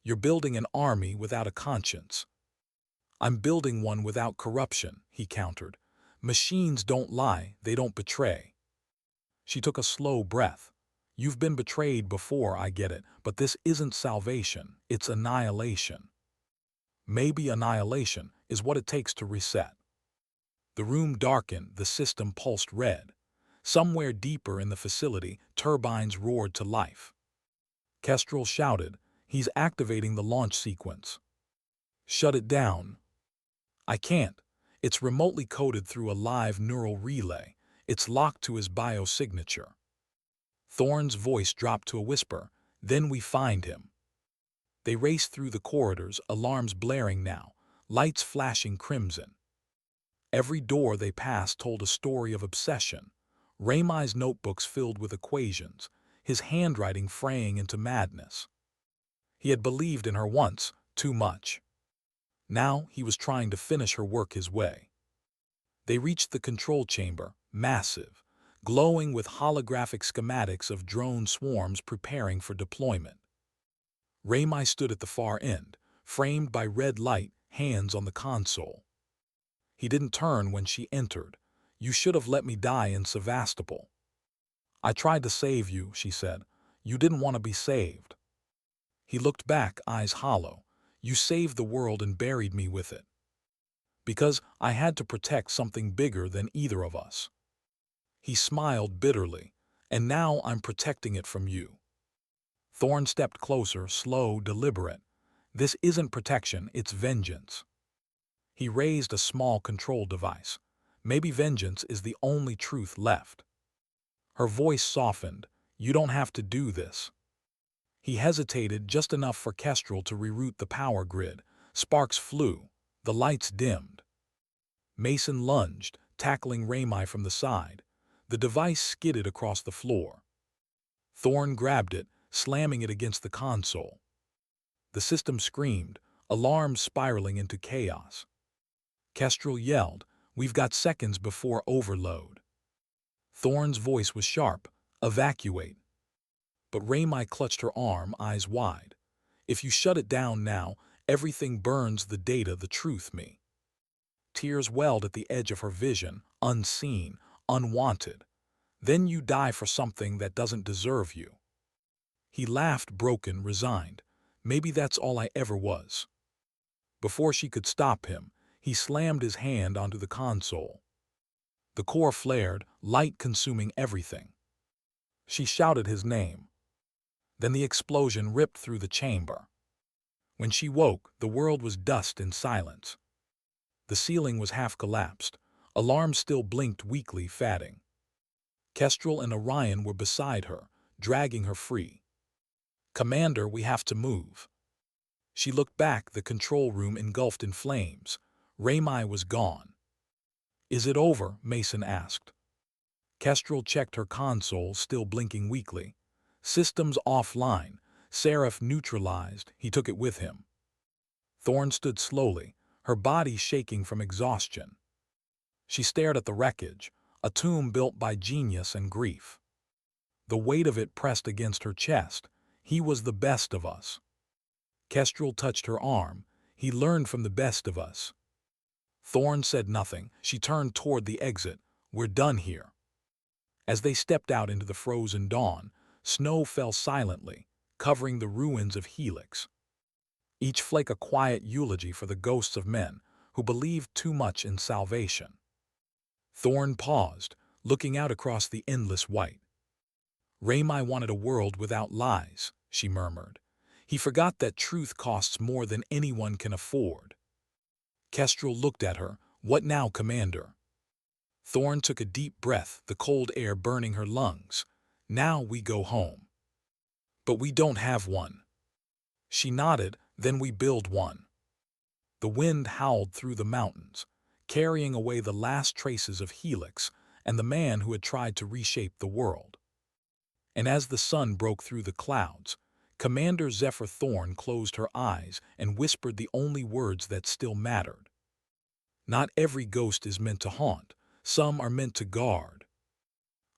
You're building an army without a conscience." "I'm building one without corruption," he countered. "Machines don't lie. They don't betray." She took a slow breath. "You've been betrayed before, I get it, but this isn't salvation. It's annihilation." Maybe annihilation is what it takes to reset. The room darkened, the system pulsed red. Somewhere deeper in the facility, turbines roared to life. Kestrel shouted, "He's activating the launch sequence." "Shut it down." "I can't. It's remotely coded through a live neural relay. It's locked to his biosignature." Thorne's voice dropped to a whisper, "Then we find him." They raced through the corridors, alarms blaring now, lights flashing crimson. Every door they passed told a story of obsession. Ramai's notebooks filled with equations, his handwriting fraying into madness. He had believed in her once, too much. Now he was trying to finish her work his way. They reached the control chamber, massive, glowing with holographic schematics of drone swarms preparing for deployment. Ramai stood at the far end, framed by red light, hands on the console. He didn't turn when she entered. "You should have let me die in Sevastopol." "I tried to save you," she said. "You didn't want to be saved." He looked back, eyes hollow. "You saved the world and buried me with it." "Because I had to protect something bigger than either of us." He smiled bitterly. "And now I'm protecting it from you." Thorne stepped closer, slow, deliberate. "This isn't protection, it's vengeance." He raised a small control device. "Maybe vengeance is the only truth left." Her voice softened. "You don't have to do this." He hesitated just enough for Kestrel to reroute the power grid. Sparks flew. The lights dimmed. Mason lunged, tackling Ramai from the side. The device skidded across the floor. Thorne grabbed it, slamming it against the console. The system screamed, alarms spiraling into chaos. Kestrel yelled, "We've got seconds before overload." Thorne's voice was sharp, "Evacuate." But Ramai clutched her arm, eyes wide. "If you shut it down now, everything burns, the data, the truth, me." Tears welled at the edge of her vision, unseen, unwanted. "Then you die for something that doesn't deserve you." He laughed, broken, resigned. "Maybe that's all I ever was." Before she could stop him, he slammed his hand onto the console. The core flared, light consuming everything. She shouted his name. Then the explosion ripped through the chamber. When she woke, the world was dust and silence. The ceiling was half collapsed. Alarms still blinked weakly, fading. Kestrel and Orion were beside her, dragging her free. "Commander, we have to move." She looked back, the control room engulfed in flames. Ramai was gone. "Is it over?" Mason asked. Kestrel checked her console, still blinking weakly. "Systems offline. Seraph neutralized." He took it with him. Thorne stood slowly, her body shaking from exhaustion. She stared at the wreckage, a tomb built by genius and grief. The weight of it pressed against her chest. He was the best of us. Kestrel touched her arm. "He learned from the best of us." Thorne said nothing. She turned toward the exit. "We're done here." As they stepped out into the frozen dawn, snow fell silently, covering the ruins of Helix, each flake a quiet eulogy for the ghosts of men who believed too much in salvation. Thorne paused, looking out across the endless white. Raymai wanted a world without lies, she murmured. He forgot that truth costs more than anyone can afford. Kestrel looked at her. What now, Commander? Thorne took a deep breath, the cold air burning her lungs. Now we go home. But we don't have one. She nodded, then we build one. The wind howled through the mountains, carrying away the last traces of Helix and the man who had tried to reshape the world. And as the sun broke through the clouds, Commander Zephyr Thorne closed her eyes and whispered the only words that still mattered. Not every ghost is meant to haunt. Some are meant to guard.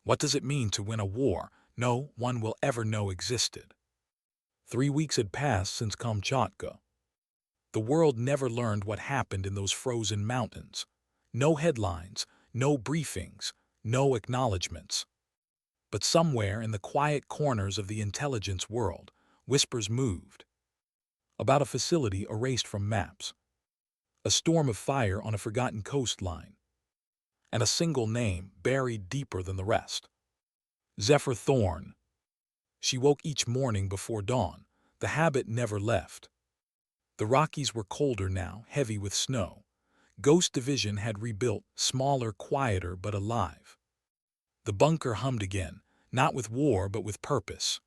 What does it mean to win a war no one will ever know existed? 3 weeks had passed since Kamchatka. The world never learned what happened in those frozen mountains. No headlines, no briefings, no acknowledgments. But somewhere in the quiet corners of the intelligence world, whispers moved. About a facility erased from maps. A storm of fire on a forgotten coastline. And a single name buried deeper than the rest. Zephyr Thorne. She woke each morning before dawn. The habit never left. The Rockies were colder now, heavy with snow. Ghost Division had rebuilt, smaller, quieter, but alive. The bunker hummed again, not with war but with purpose.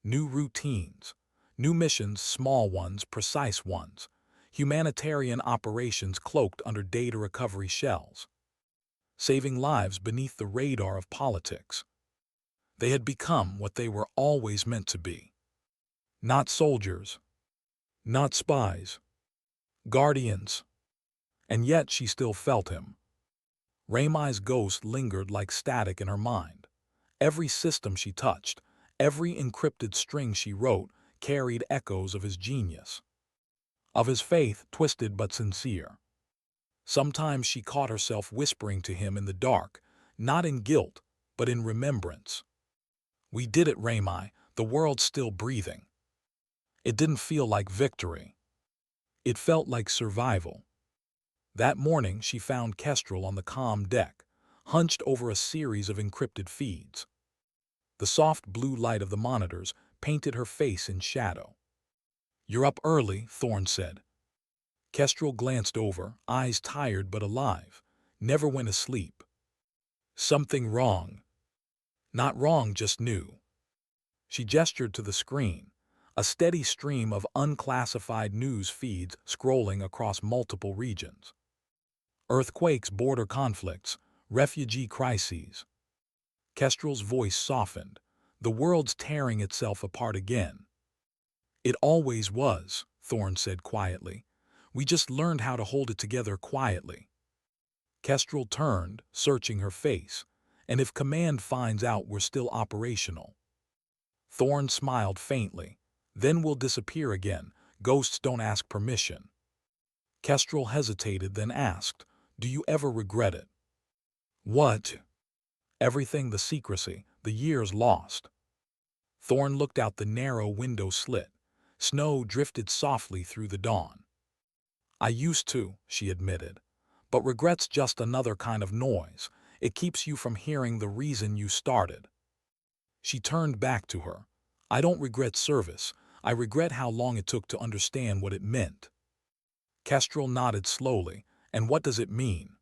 New routines, new missions, small ones, precise ones. Humanitarian operations cloaked under data recovery shells. Saving lives beneath the radar of politics. They had become what they were always meant to be. Not soldiers. Not spies. Guardians. And yet she still felt him. Raymai's ghost lingered like static in her mind. Every system she touched, every encrypted string she wrote, carried echoes of his genius. Of his faith, twisted but sincere. Sometimes she caught herself whispering to him in the dark, not in guilt, but in remembrance. We did it, Raymai, the world's still breathing. It didn't feel like victory. It felt like survival. That morning she found Kestrel on the comm deck, hunched over a series of encrypted feeds. The soft blue light of the monitors painted her face in shadow. "You're up early," Thorne said. Kestrel glanced over, eyes tired but alive. Never went asleep. Something wrong. Not wrong, just new. She gestured to the screen, a steady stream of unclassified news feeds scrolling across multiple regions. Earthquakes, border conflicts, refugee crises. Kestrel's voice softened. The world's tearing itself apart again. It always was, Thorne said quietly. We just learned how to hold it together quietly. Kestrel turned, searching her face. And if Command finds out we're still operational? Thorne smiled faintly. Then we'll disappear again. Ghosts don't ask permission. Kestrel hesitated, then asked, "Do you ever regret it?" "What?" "Everything, the secrecy, the years lost." Thorne looked out the narrow window slit. Snow drifted softly through the dawn. "I used to," she admitted. "But regret's just another kind of noise. It keeps you from hearing the reason you started." She turned back to her. "I don't regret service. I regret how long it took to understand what it meant." Kestrel nodded slowly. "And what does it mean?"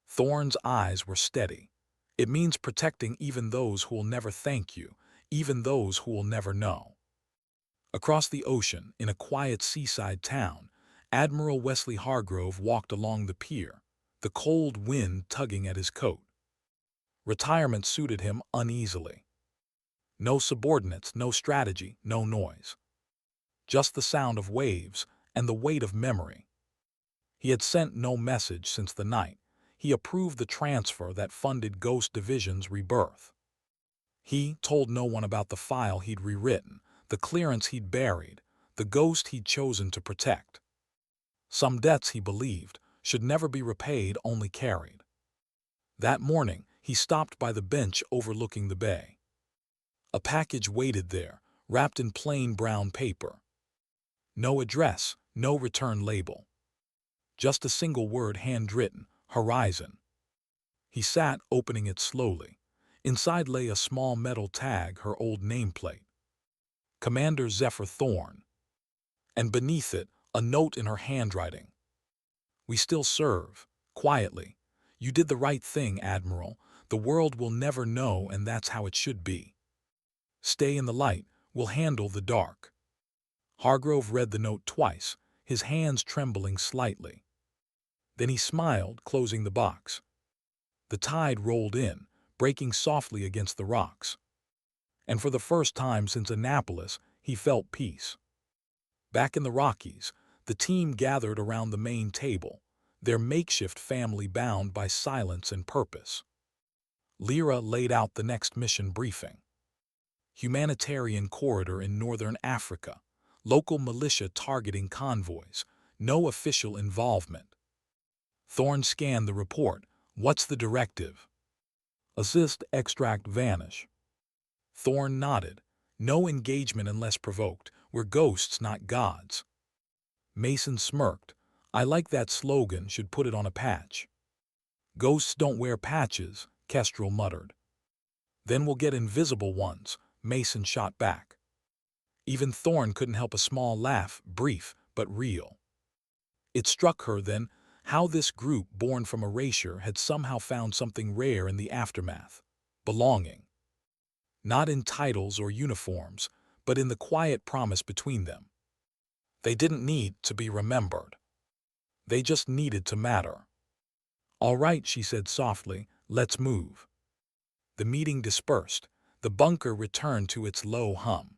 Thorne's eyes were steady. "It means protecting even those who will never thank you, even those who will never know." Across the ocean, in a quiet seaside town, Admiral Wesley Hargrove walked along the pier, the cold wind tugging at his coat. Retirement suited him uneasily. No subordinates, no strategy, no noise. Just the sound of waves and the weight of memory. He had sent no message since the night. He approved the transfer that funded Ghost Division's rebirth. He told no one about the file he'd rewritten, the clearance he'd buried, the ghost he'd chosen to protect. Some debts, he believed, should never be repaid, only carried. That morning, he stopped by the bench overlooking the bay. A package waited there, wrapped in plain brown paper. No address, no return label. Just a single word handwritten, Horizon. He sat, opening it slowly. Inside lay a small metal tag, her old nameplate. Commander Zephyr Thorne. And beneath it, a note in her handwriting. We still serve. Quietly. You did the right thing, Admiral. The world will never know, and that's how it should be. Stay in the light. We'll handle the dark. Hargrove read the note twice, his hands trembling slightly. Then he smiled, closing the box. The tide rolled in, breaking softly against the rocks. And for the first time since Annapolis, he felt peace. Back in the Rockies, the team gathered around the main table, their makeshift family bound by silence and purpose. Lyra laid out the next mission briefing. Humanitarian corridor in northern Africa, local militia targeting convoys, no official involvement. Thorne scanned the report. What's the directive? Assist, extract, vanish. Thorne nodded. No engagement unless provoked. We're ghosts, not gods. Mason smirked. I like that slogan, should put it on a patch. Ghosts don't wear patches, Kestrel muttered. Then we'll get invisible ones, Mason shot back. Even Thorne couldn't help a small laugh, brief but real. It struck her then how this group born from erasure had somehow found something rare in the aftermath. Belonging. Not in titles or uniforms, but in the quiet promise between them. They didn't need to be remembered. They just needed to matter. All right, she said softly, let's move. The meeting dispersed. The bunker returned to its low hum.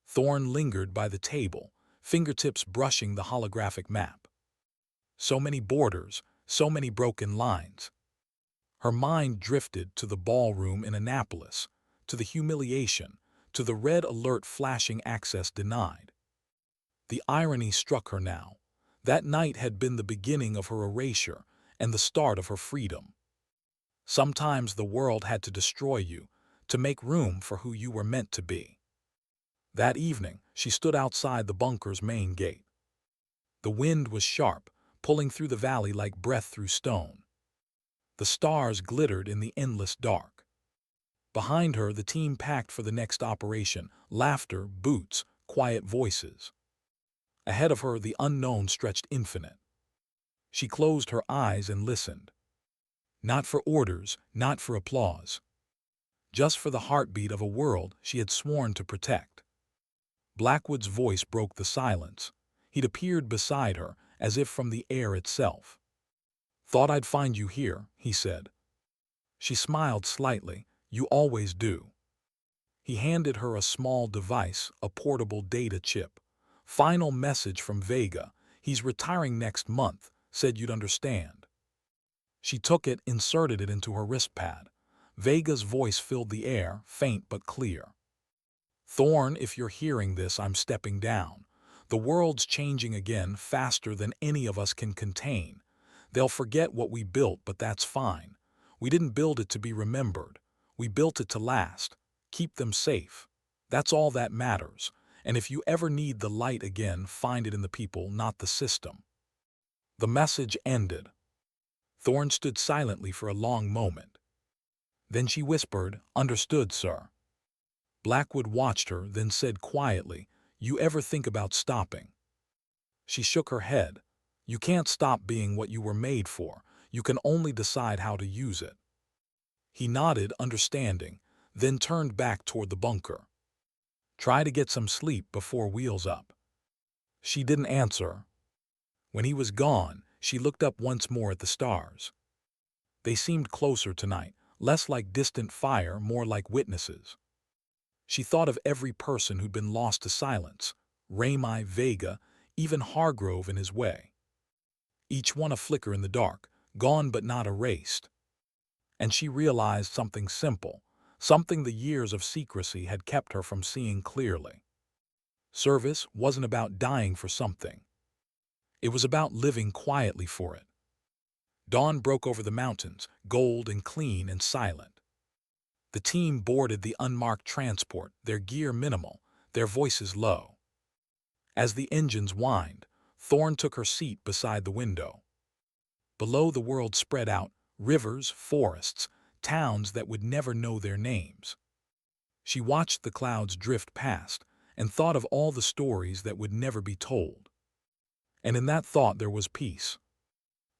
Thorne lingered by the table, fingertips brushing the holographic map. So many borders, so many broken lines. Her mind drifted to the ballroom in Annapolis, to the humiliation, to the red alert flashing access denied. The irony struck her now. That night had been the beginning of her erasure and the start of her freedom. Sometimes the world had to destroy you to make room for who you were meant to be. That evening, she stood outside the bunker's main gate. The wind was sharp, pulling through the valley like breath through stone. The stars glittered in the endless dark. Behind her, the team packed for the next operation, laughter, boots, quiet voices. Ahead of her, the unknown stretched infinite. She closed her eyes and listened. Not for orders, not for applause. Just for the heartbeat of a world she had sworn to protect. Blackwood's voice broke the silence. He'd appeared beside her, as if from the air itself. Thought I'd find you here, he said. She smiled slightly. You always do. He handed her a small device, a portable data chip. Final message from Vega. He's retiring next month, said you'd understand. She took it, inserted it into her wristpad. Vega's voice filled the air, faint but clear. Thorne, if you're hearing this, I'm stepping down. The world's changing again, faster than any of us can contain. They'll forget what we built, but that's fine. We didn't build it to be remembered. We built it to last. Keep them safe. That's all that matters. And if you ever need the light again, find it in the people, not the system. The message ended. Thorne stood silently for a long moment. Then she whispered, Understood, sir. Blackwood watched her, then said quietly, You ever think about stopping? She shook her head. You can't stop being what you were made for. You can only decide how to use it. He nodded, understanding, then turned back toward the bunker. Try to get some sleep before wheels up. She didn't answer. When he was gone, she looked up once more at the stars. They seemed closer tonight, less like distant fire, more like witnesses. She thought of every person who'd been lost to silence, Rami, Vega, even Hargrove in his way. Each one a flicker in the dark, gone but not erased. And she realized something simple, something the years of secrecy had kept her from seeing clearly. Service wasn't about dying for something. It was about living quietly for it. Dawn broke over the mountains, gold and clean and silent. The team boarded the unmarked transport, their gear minimal, their voices low. As the engines whined, Thorne took her seat beside the window. Below, the world spread out, rivers, forests, towns that would never know their names. She watched the clouds drift past and thought of all the stories that would never be told. And in that thought there was peace.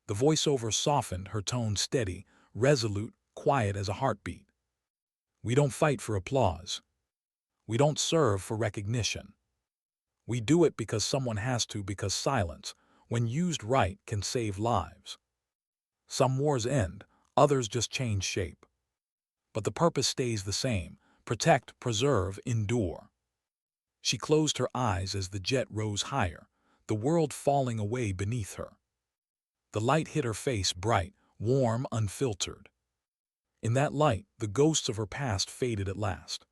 The voiceover softened, her tone steady, resolute, quiet as a heartbeat. We don't fight for applause. We don't serve for recognition. We do it because someone has to, because silence, when used right, can save lives. Some wars end, others just change shape. But the purpose stays the same: protect, preserve, endure. She closed her eyes as the jet rose higher, the world falling away beneath her. The light hit her face, bright, warm, unfiltered. In that light, the ghosts of her past faded at last.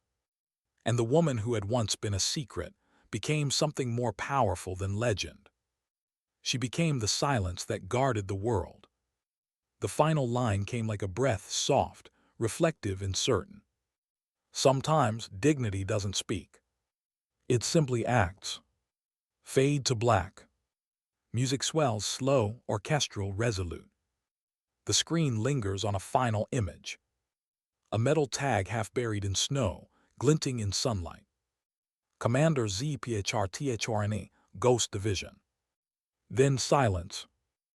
And the woman who had once been a secret became something more powerful than legend. She became the silence that guarded the world. The final line came like a breath, soft, reflective and certain. Sometimes dignity doesn't speak. It simply acts. Fade to black. Music swells, slow, orchestral, resolute. The screen lingers on a final image. A metal tag half buried in snow, glinting in sunlight. Commander ZPHRTHRNE, Ghost Division. Then silence.